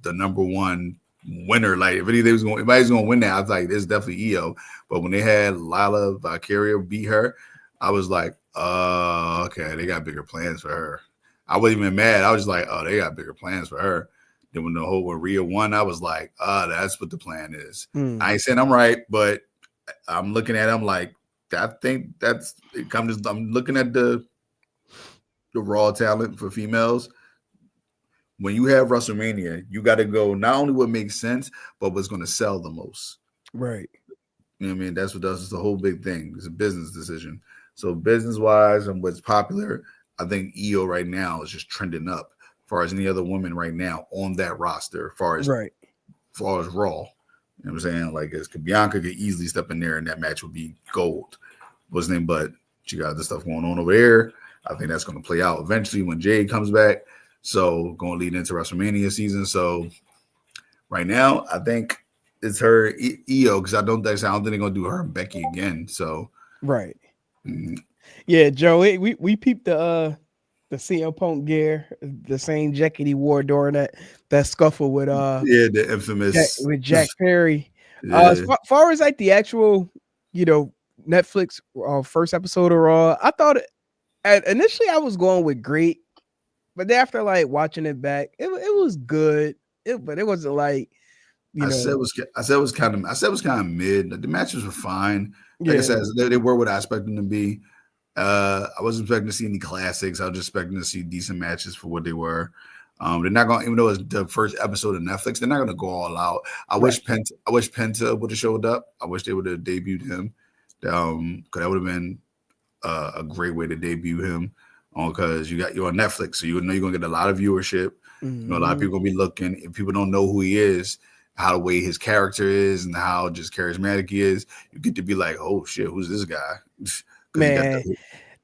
number one winner. Like, if anybody's going to win that, I was like, this is definitely EO. But when they had Lila Valkyria beat her, I was like, okay, they got bigger plans for her. I wasn't even mad. I was like, oh, they got bigger plans for her. Then when Rhea won, I was like, that's what the plan is. I ain't saying I'm right, but I'm looking at them like, I think I'm looking at the raw talent for females. When you have WrestleMania, you got to go not only what makes sense, but what's going to sell the most. Right. You know what I mean? That's the whole big thing. It's a business decision. So business wise and what's popular, I think EO right now is just trending up as far as any other woman right now on that roster, as far as Raw. You know what I'm saying? Like, Bianca could easily step in there and that match would be gold. What's his name? But she got this stuff going on over there. I think that's going to play out eventually when Jade comes back. So going to lead into WrestleMania season. So right now, I think it's her EO, because I don't think they're going to do her and Becky again. So right. Yeah, Joe, we peeped the CM Punk gear, the same jacket he wore during that scuffle with the infamous Jack Perry. Yeah. As far as like the actual Netflix first episode of Raw, I thought initially I was going with great, but then after like watching it back, it was good. But it wasn't like I said it was kind of mid. The matches were fine. Like I said, they were what I expected them to be. I wasn't expecting to see any classics. I was just expecting to see decent matches for what they were. They're not going, even though it's the first episode of Netflix, they're not going to go all out. I wish Penta would have showed up. I wish they would have debuted him. Because that would have been a great way to debut him. Because you're on Netflix, so you know you're gonna get a lot of viewership. A lot of people gonna be looking. If people don't know who he is, how the way his character is, and how just charismatic he is, you get to be like, oh shit, who's this guy? Man,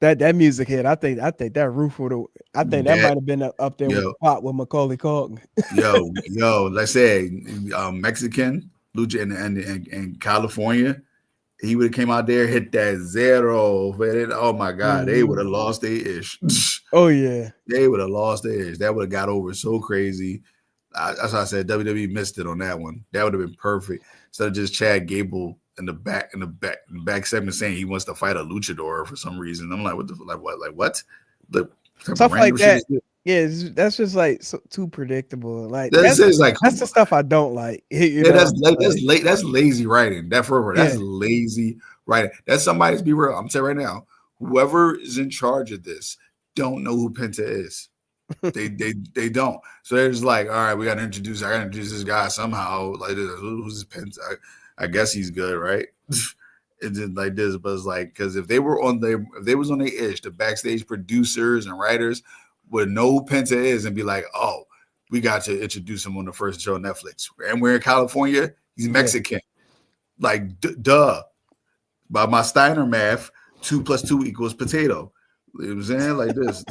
that music hit. I think that roof would have. I think that might have been up there with Pop with Macaulay Culkin. Let's say Mexican Lucha in California. he would have came out there, hit that zero. Man, oh my God, they would have lost their ish. Oh yeah, They would have lost their ish. That would have got over so crazy. That's why I said WWE missed it on that one. That would have been perfect. Instead of just Chad Gable in the back segment saying he wants to fight a luchador for some reason. I'm like, what? The stuff like that. Yeah, that's just like too predictable. Like that's the stuff I don't like. That's lazy writing. That's lazy writing. That's somebody's be real. I'm telling you right now, whoever is in charge of this don't know who Penta is. They don't. So they're just like, all right, I gotta introduce this guy somehow. Like, who's Penta? I guess he's good, right? And then like this, but it's like, because if they was on their ish, the backstage producers and writers would know who Penta is and be like, oh, we got to introduce him on the first show on Netflix. And we're in California, he's Mexican. Yeah. Like, duh. By my Steiner math, 2 + 2 = potato. You know what I'm saying? Like this.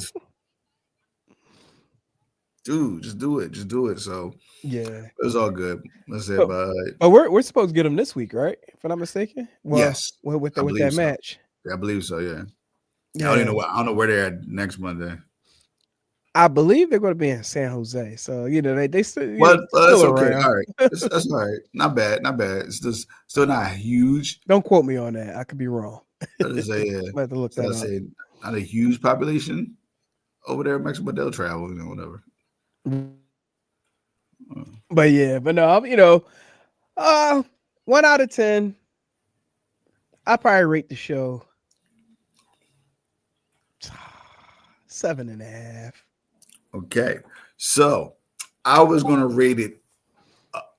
Dude, just do it. Just do it. So yeah, it was all good. Let's say, but we're supposed to get him this week, right? If I'm not mistaken. Well, yes. With that match. Yeah, I believe so. Yeah. I don't know where they're at next Monday. I believe they're going to be in San Jose. So they still. Well, that's still okay. Around. All right, that's all right. Not bad. It's just still not huge. Don't quote me on that. I could be wrong. I have to look that up. Not a huge population over there in Mexico, but they'll travel, whatever. But no, 1 out of 10. I probably rate the show 7.5. Okay, so I was gonna rate it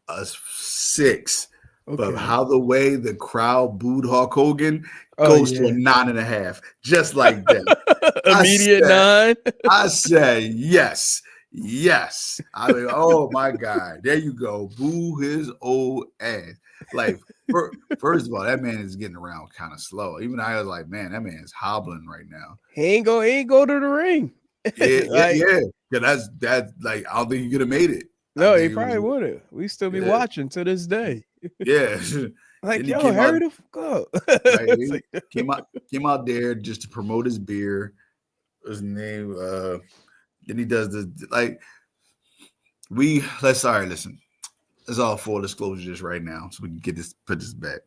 a 6, but how the way the crowd booed Hulk Hogan goes to a 9.5, just like that. Immediate 9. I said yes. I mean, oh my God, there you go. Boo his old ass. Like, first of all, that man is getting around kind of slow. Even I was like, man, that man is hobbling right now. He ain't go to the ring. Yeah. That's like, I don't think he could have made it. No, he probably would have. We still be watching to this day. Yeah. Like, yo, hurry the fuck up. Came out there just to promote his beer. His name, then he does listen. It's all full disclosure just right now, so we can put this back.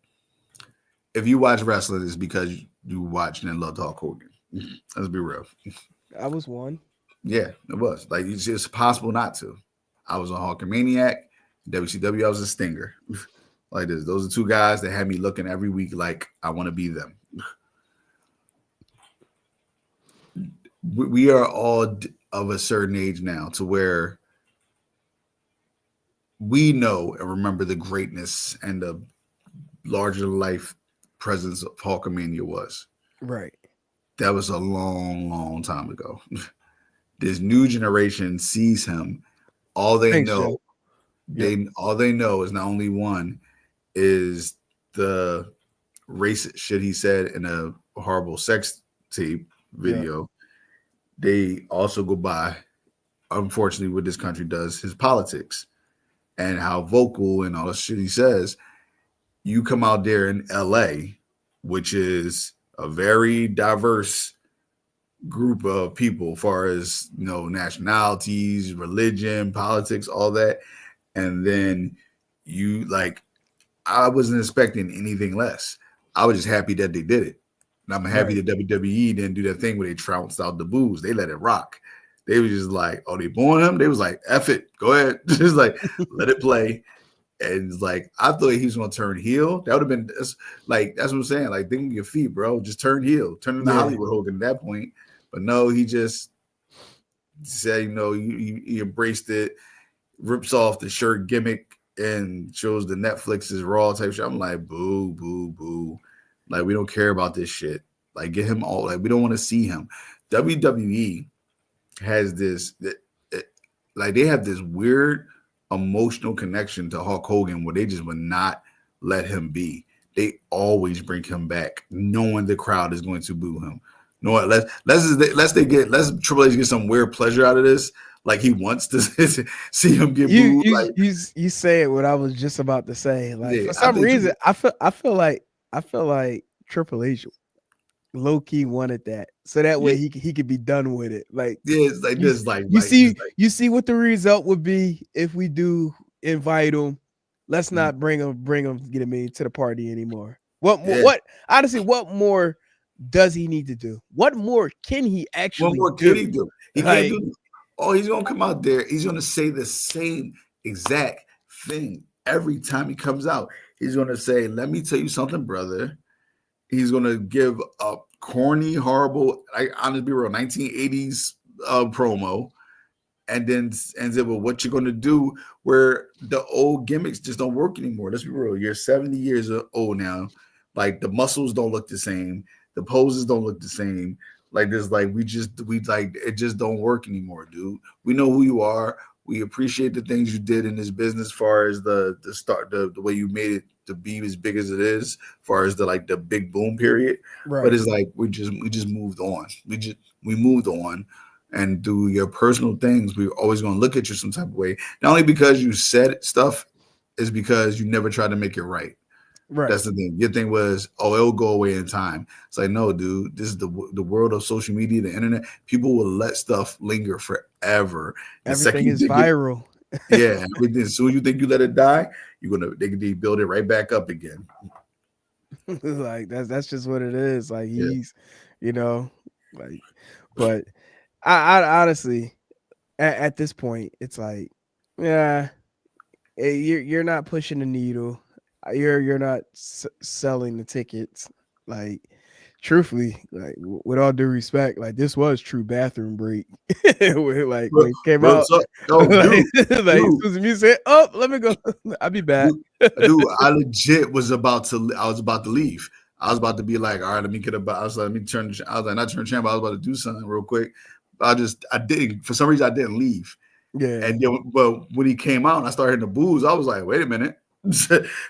If you watch wrestling, it's because you watched and loved Hulk Hogan. Let's be real. I was one. Yeah, it was. Like, it's just possible not to. I was a Hulkamaniac. WCW, I was a Stinger. Like this. Those are 2 guys that had me looking every week like I want to be them. We are all of a certain age now to where we know and remember the greatness and the larger life presence of Hulkamania was. Right. That was a long, long time ago. This new generation sees him. All they know is not only one is the racist shit he said in a horrible sex tape video. They also go by, unfortunately, what this country does, his politics and how vocal and all the shit he says. You come out there in LA, which is a very diverse group of people as far as nationalities, religion, politics, all that. And then I wasn't expecting anything less. I was just happy that they did it. And I'm happy that WWE didn't do that thing where they trounced out the boos. They let it rock. They were just like, oh, they booing him? They was like, F it, go ahead. Just like, let it play. And it's like, I thought he was going to turn heel. That would have been that's what I'm saying. Like, think of your feet, bro. Just turn heel. Turn into Hollywood Hogan at that point. But no, he just said, he embraced it, rips off the shirt gimmick and shows the Netflix's Raw type shit. I'm like, boo, boo, boo. Like, we don't care about this shit. Like, get him all. Like, we don't want to see him. WWE has this, they have this weird emotional connection to Hulk Hogan where they just would not let him be. They always bring him back, knowing the crowd is going to boo him. No, let's Triple H get some weird pleasure out of this. Like, he wants to see him get booed. You say it what I was just about to say. Like, for some reason, I feel like I feel like Triple H low key wanted that, so that Yeah, way he could be done with it. Like yeah, it's like you this, like you just see like you see what the result would be if we do invite him. Let's mm, not bring him get him to the party anymore. What more? yeah. What honestly? What more does he need to do? What more can he What actually more can do? he do? He can't Like do. Oh, he's gonna come out there. He's gonna say the same exact thing every time he comes out. He's gonna say, "Let me tell you something, brother." He's gonna give a corny, horrible, like honestly, be real, 1980s promo, and then ends it with what you're going to do where the old gimmicks just don't work anymore. Let's be real. You're 70 years old now. Like the muscles don't look the same. The poses don't look the same. Like this, like we like it just don't work anymore, dude. We know who you are. We appreciate the things you did in this business, as far as the start, the way you made it to be as big as it is, as far as the like the big boom period. But right, it's like we just moved on. We moved on, and do your personal things. We're always going to look at you some type of way. Not only because you said stuff, is because you never tried to make it right. right. That's the thing. Your thing was, oh, it'll go away in time. It's like, no, dude. This is the world of social media, the internet. People will let stuff linger forever. The second Everything you is think it, viral. yeah, everything. As soon as you think you let it die, they can build it right back up again. Like that's just what it is. Like Yeah. he's, you know, like, but I honestly at this point it's like, yeah, you're not pushing the needle. You're not selling the tickets. Like truthfully, like with all due respect, like this was true bathroom break. Like Bro, when it came bro, out, so, oh, like dude, like dude, Susan Music said, "Oh, let me go. I'll be back." dude, I legit was about to. I was about to leave. I was about to be like, all right, let me get about. I was like, let me turn. I was like, not turn channel. I was about to do something real quick. I didn't. For some reason, I didn't leave. Yeah, And then, but when he came out and I started hitting the booze, I was like, wait a minute,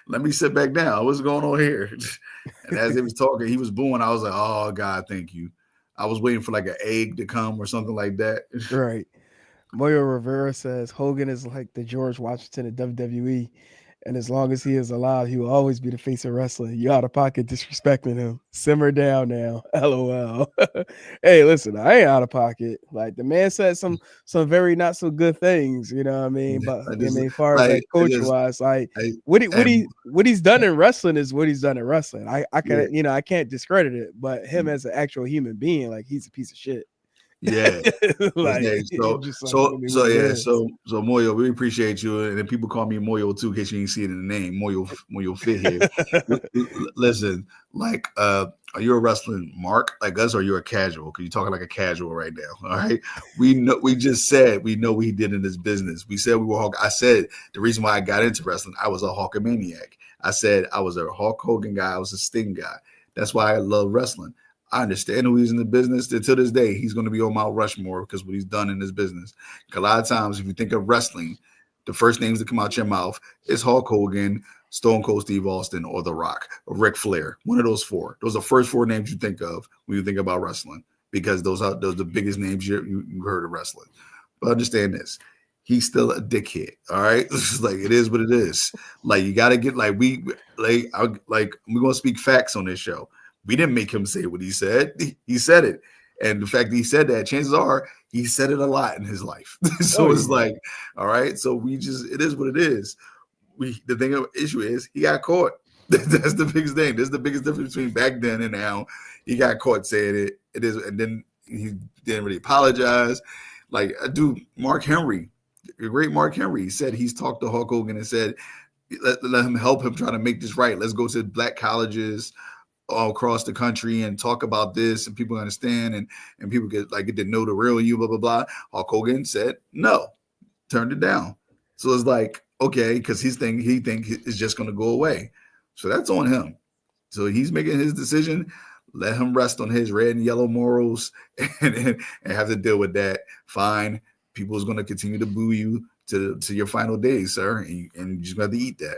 let me sit back down. What's going on here? And as he was talking, he was booing. I was like, oh God, thank you. I was waiting for like an egg to come or something like that. right. Moyo Rivera says Hogan is like the George Washington of WWE, and as long as he is alive, he will always be the face of wrestling. You out of pocket disrespecting him. Simmer down now. LOL. Hey, listen, I ain't out of pocket. Like the man said some very not so good things, you know what I mean? But I I just mean, as far as like like coach wise, like I and what he's done in wrestling is what he's done in wrestling. I yeah, can I can't discredit it, but him as an actual human being, like he's a piece of shit. yeah. Like Okay, it's just like really what it yeah, is. so Moyo, we appreciate you, and then people call me Moyo too, in case you didn't see it in the name, Moyo Fit here. Listen, like, are you a wrestling mark like us, or you're a casual? Because you're talking like a casual right now. All right, we know. We just said we know what he did in this business. We said we were Hulk. I said the reason why I got into wrestling, I was a Hulkamaniac. I said I was a Hulk Hogan guy. I was a Sting guy. That's why I love wrestling. I understand who he's in the business. To this day, he's going to be on Mount Rushmore because what he's done in this business. A lot of times, if you think of wrestling, the first names that come out your mouth is Hulk Hogan, Stone Cold Steve Austin, or The Rock, or Ric Flair. One of those four. Those are the first four names you think of when you think about wrestling, because those are the biggest names you heard of wrestling. But understand this. He's still a dickhead. All right. It's like it is what it is. Like you gotta get like we're gonna speak facts on this show. We didn't make him say what he said. He said it. And the fact that he said that, chances are he said it a lot in his life. Oh So it's yeah. like, all right. So it is what it is. The thing of issue is he got caught. That's the biggest thing. This is the biggest difference between back then and now. He got caught saying it. It is, and then he didn't really apologize. Like, dude, Mark Henry, the great Mark Henry, said he's talked to Hulk Hogan and said, let him help him try to make this right. Let's go to black colleges all across the country and talk about this, and people understand, and people get to know the real you, blah blah blah. Hulk Hogan said no, turned it down. So it's like, okay, because he think it's just going to go away. So that's on him. So he's making his decision. Let him rest on his red and yellow morals, and have to deal with that. Fine, people's going to continue to boo you to your final days, sir, and you just got to eat that.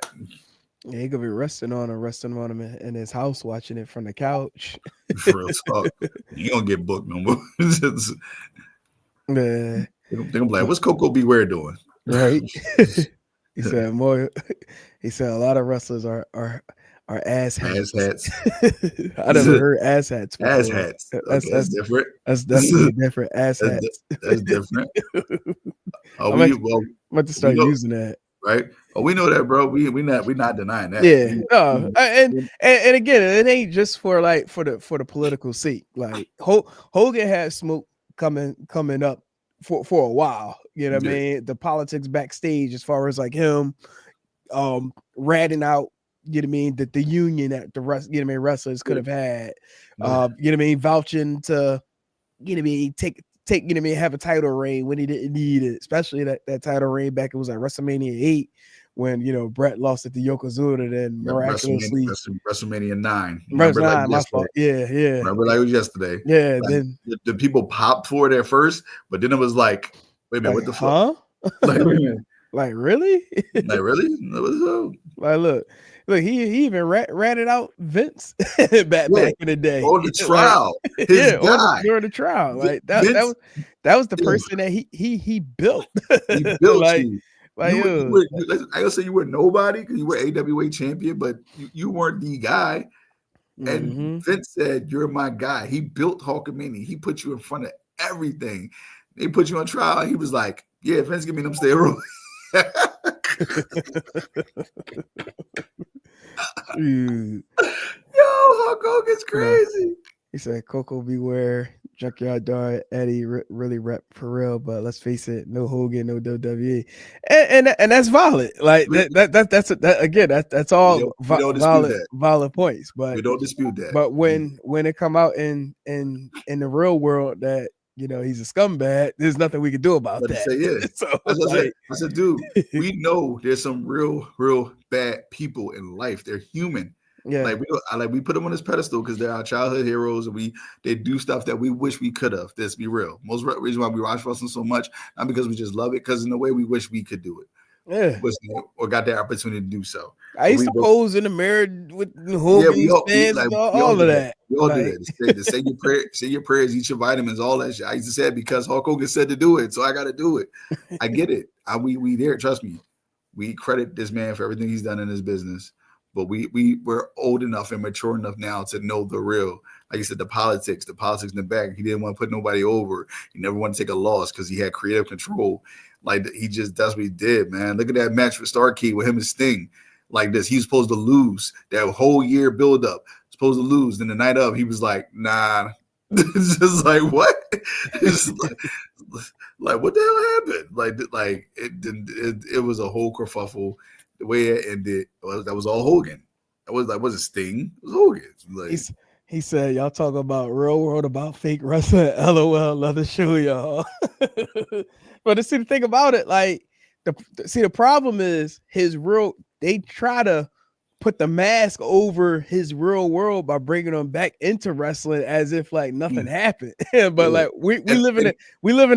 Yeah, he could be resting on him in his house, watching it from the couch. For real talk, you don't get booked no more. Yeah, They're gonna be like, what's Coco Beware doing? right. He said more. He said a lot of wrestlers are are ass hats. Ass hats. I never heard ass hats before. Ass hats. Okay, that's different. That's definitely different. Ass hats. That's different. I'm about to start using that. Right? Oh, we know that, bro. We not denying that. Yeah, no, and again, it ain't just for like for the political sake. Like Hogan had smoke coming up for a while. You know what I mean? The politics backstage, as far as like him, ratting out. You know what I mean? The union that the rest, you know what I mean, wrestlers could have had. You know what I mean? Vouching to, you know what I mean, take you know what I mean, have a title reign when he didn't need it, especially that title reign back. It was at WrestleMania 8 when, you know, Brett lost it to Yokozuna, then miraculously WrestleMania 9. Remember like my fault. Yeah. Remember like it was yesterday. Yeah, like, then the people popped for it at first, but then it was like, wait a minute, what the fuck? Like, like really? Like really? Like look, he even ratted out Vince back in the day on the trial. Like, his guy during the trial. Like that was the person that he built. He built like, you. Like, I gonna say you were nobody because you were AWA champion, but you weren't the guy. And Vince said, "You're my guy." He built Hulkamania. He put you in front of everything. They put you on trial. He was like, "Yeah, Vince, give me them steroids." Yo, Hulk Hogan's crazy. He said, "Coco beware, Junkyard Dog, Eddie really rep for real, but let's face it, no Hogan, no WWE, and that's valid. Like that's all valid points. But we don't dispute that. But when it come out in the real world that, you know, he's a scumbag, there's nothing we can do about that. So, I said, dude, we know there's some real bad people in life. They're human. Yeah, we put them on this pedestal because they're our childhood heroes, and they do stuff that we wish we could have. Let's be real. Most reason why we watch wrestling so much, not because we just love it, because in a way we wish we could do it. Yeah, or got the opportunity to do so. I used to pose in the mirror with Hogan fans, all of that. We all do that. Say your prayer, say your prayers, eat your vitamins, all that shit. I used to say it because Hulk Hogan said to do it, so I got to do it. I get it. We there. Trust me. We credit this man for everything he's done in his business. But we're old enough and mature enough now to know the real. Like you said, the politics in the back. He didn't want to put nobody over. He never wanted to take a loss because he had creative control. Like that's what he did, man. Look at that match with Starrcade with him and Sting. Like this, he's supposed to lose that whole year build up. Supposed to lose. Then the night of, he was like, nah. It's just like what? It's like what the hell happened? Like it was a whole kerfuffle. The way it ended, that was all Hogan. That was like, was it Sting? It was Hogan. Like, he said, "Y'all talk about real world about fake wrestling. LOL, love to show y'all." But to see the thing about it, like the problem is they try to put the mask over his real world by bringing him back into wrestling as if like nothing happened. But like we live in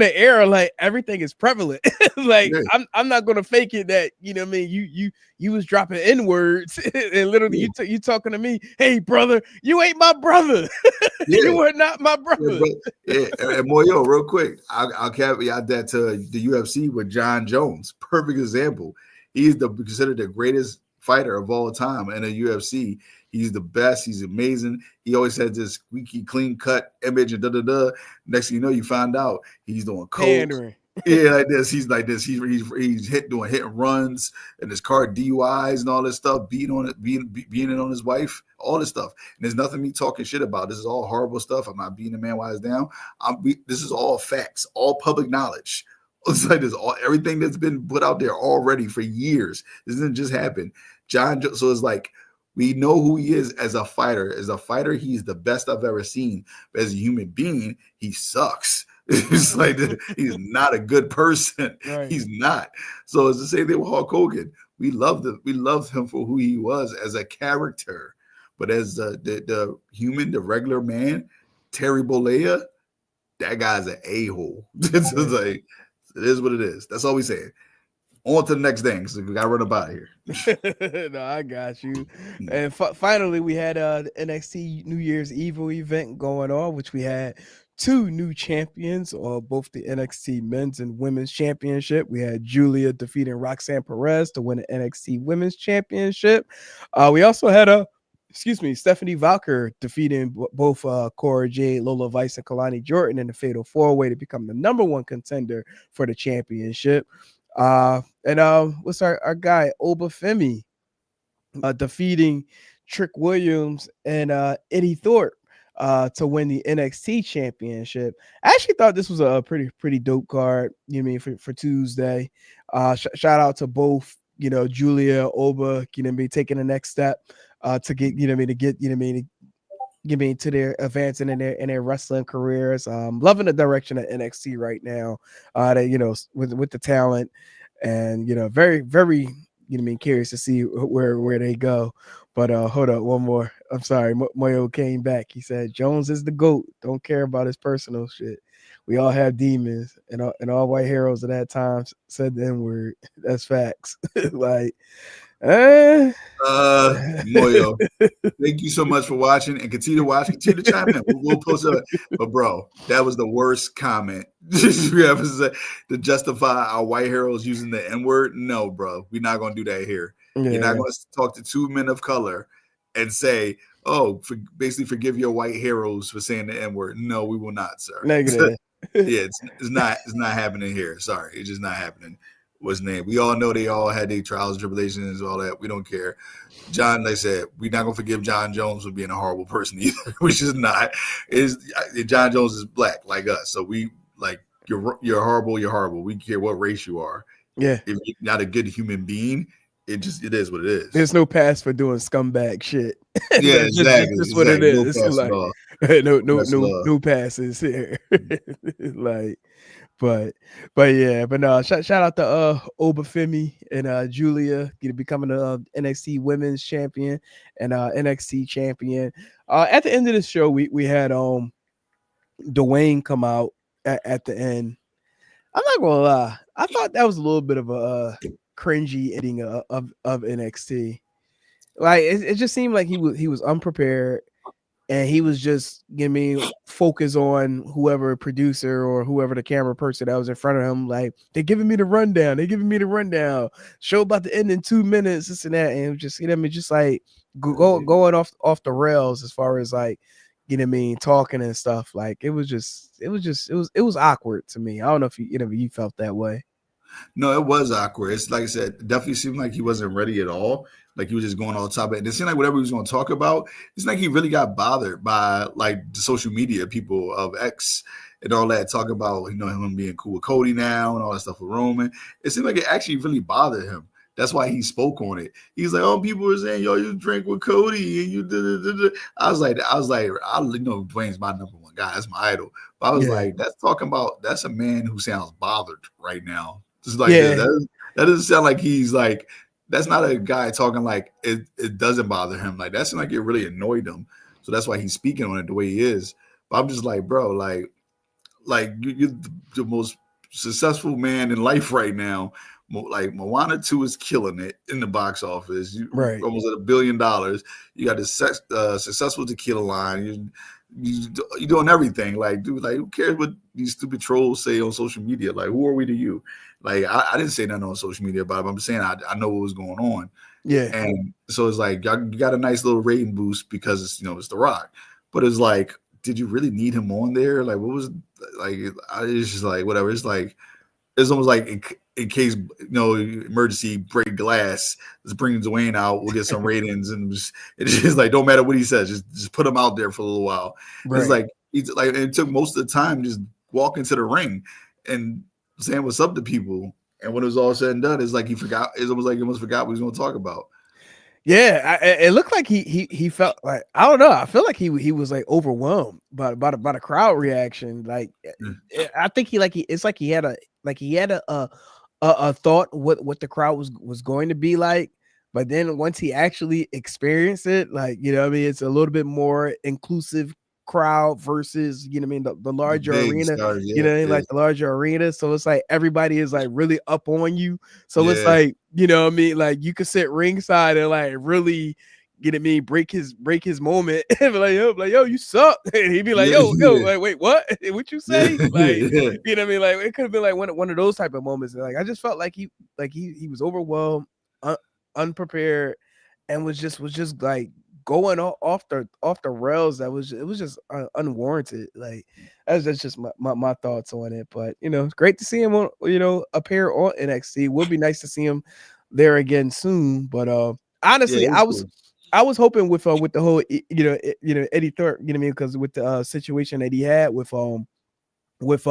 an era like everything is prevalent. Like I'm not gonna fake it that, you know what I mean, you was dropping N-words and literally you talking to me, hey brother, you ain't my brother. You were not my brother. And Moyo, real quick, I'll caveat that to the UFC with John Jones. Perfect example. He's considered the greatest fighter of all time in the UFC. He's the best. He's amazing. He always had this squeaky clean cut image and Next thing you know, you find out he's doing coke. Yeah, like this. He's like this. He's doing hit and runs and his car DUIs and all this stuff, beating it on his wife, all this stuff. And there's nothing me talking shit about. This is all horrible stuff. I'm not beating a man while he's down. This is all facts, all public knowledge. It's like this, everything that's been put out there already for years. This didn't just happen. So it's like we know who he is as a fighter. As a fighter, he's the best I've ever seen. But as a human being, he sucks. It's like he's not a good person. Right. He's not. So it's the same thing with Hulk Hogan. We loved him for who he was as a character. But as the human, the regular man, Terry Bollea, that guy's an a-hole. It's like, it is what it is. That's all we saying. On to the next thing. So we got to run up out of here. No, I got you. And finally, we had the NXT New Year's Evil event going on, which we had two new champions, both the NXT Men's and Women's Championship. We had Julia defeating Roxanne Perez to win the NXT Women's Championship. We also had a Stephanie Valker defeating both Cora Jade, Lola Vice, and Kalani Jordan in the Fatal 4-Way to become the number one contender for the championship. What's our guy Oba Femi defeating Trick Williams and Eddie Thorpe to win the NXT championship. I actually thought this was a pretty dope card. You know what I mean, for Tuesday. Shout out to both. Julia, Oba. Taking the next step to get to get to their advancing in their wrestling careers. Loving the direction of NXT right now. That with the talent and very very curious to see where they go. But hold up, one more. I'm sorry, Moyo came back. He said Jones is the GOAT. Don't care about his personal shit. We all have demons, and all white heroes at that time said the N-word. That's facts. Like, Moyo, thank you so much for watching and continue to watch. Continue to chime in. We'll post it. But bro, that was the worst comment to justify our white heroes using the N-word. No, bro, we're not gonna do that here. Yeah. You're not gonna talk to two men of color and say, "Oh, basically forgive your white heroes for saying the N-word." No, we will not, sir. Negative. Yeah, it's not happening here. Sorry, it's just not happening. What's name? We all know they all had their trials and tribulations and all that. We don't care. John, like I said, we're not gonna forgive John Jones for being a horrible person either, which is not. John Jones is black like us, so we like you're horrible. You're horrible. We care what race you are. Yeah, if you're not a good human being, it is what it is. There's no pass for doing scumbag shit. Yeah, exactly. That's what it is. No passes here. Like, but no. Shout out to Oba Femi and Julia becoming a NXT Women's Champion and NXT Champion. At the end of the show, we had Dwayne come out at the end. I'm not gonna lie, I thought that was a little bit of a cringy ending of NXT. Like it just seemed like he was unprepared, and he was just focus on whoever producer or whoever the camera person that was in front of him. Like, they're giving me the rundown. Show about to end in 2 minutes, this and that, and it was just just like going off the rails as far as like talking and stuff. Like it was awkward to me. I don't know if you felt that way. No, it was awkward. It's like I said, it definitely seemed like he wasn't ready at all. Like he was just going on top of it. And it seemed like whatever he was going to talk about, it's like he really got bothered by like the social media people of X and all that, talking about him being cool with Cody now and all that stuff with Roman. It seemed like it actually really bothered him. That's why he spoke on it. He's like, "Oh, people were saying, yo, you drink with Cody and you did." I was like, Dwayne's my number one guy. That's my idol. But I was like, that's a man who sounds bothered right now. Just like that doesn't sound like he's like, that's not a guy talking like it doesn't bother him. Like that seemed like it really annoyed him. So that's why he's speaking on it the way he is. But I'm just like, bro, like you're the most successful man in life right now. Like Moana 2 is killing it in the box office. You're almost at $1 billion. You got the successful tequila line. You're doing everything. Like, dude, like who cares what these stupid trolls say on social media? Like, who are we to you? Like, I didn't say nothing on social media about it. But I'm saying I know what was going on. Yeah. And so it's like you got a nice little rating boost because it's The Rock. But it's like, did you really need him on there? Like, what was like? It's just like whatever. It's like it's almost like in case emergency, break glass. Let's bring Dwayne out. We'll get some ratings, and it's just like don't matter what he says, just put him out there for a little while. Right. It's like it took most of the time just walk into the ring and saying what's up to people. And when it was all said and done, it's like he forgot. It's almost like he almost forgot what he was going to talk about. Yeah, it looked like he felt like, I don't know. I feel like he was like overwhelmed by the crowd reaction. Like I think it's like he had a thought what the crowd was going to be like, but then once he actually experienced it, like it's a little bit more inclusive crowd versus the larger arena, stars, like the larger arena. So it's like everybody is like really up on you. So it's like like you could sit ringside and like really break his moment and be like, yo, you suck. And he'd be like, yo, like, wait, what? What you say? Like, like it could have been like one of those type of moments. Like I just felt like he was overwhelmed, unprepared, and was just like going off the rails. It was just unwarranted. Like that's just my thoughts on it. But it's great to see him on appear on NXT. Would be nice to see him there again soon. But Yeah, honestly, it's cool. I was hoping with the whole Eddie Thorpe, you know what I mean, because with the situation that he had with with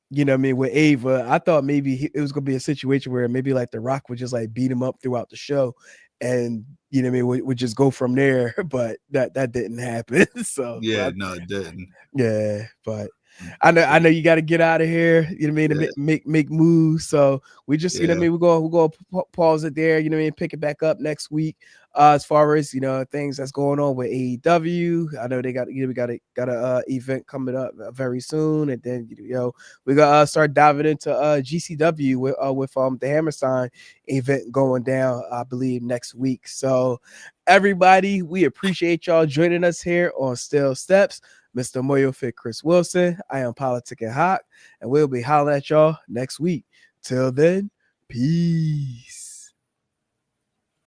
you know what I mean, with Ava, I thought maybe it was gonna be a situation where maybe like The Rock would just like beat him up throughout the show, and you know what I mean, would just go from there. But that didn't happen. So, Yeah, but no, it didn't. yeah, but I know you got to get out of here. You know what I mean, Yeah, to make moves. So we just you know what I yeah, mean, we're going to pause it there. You know what I mean, pick it back up next week. As far as things that's going on with AEW, I know they got we got a event coming up very soon, and then we got to start diving into GCW with the Hammerstein event going down, I believe next week. So everybody, we appreciate y'all joining us here on Still Steps. Mr. Moyo Fit Chris Wilson. I am Politic and Hawk, and we'll be hollering at y'all next week. Till then, peace.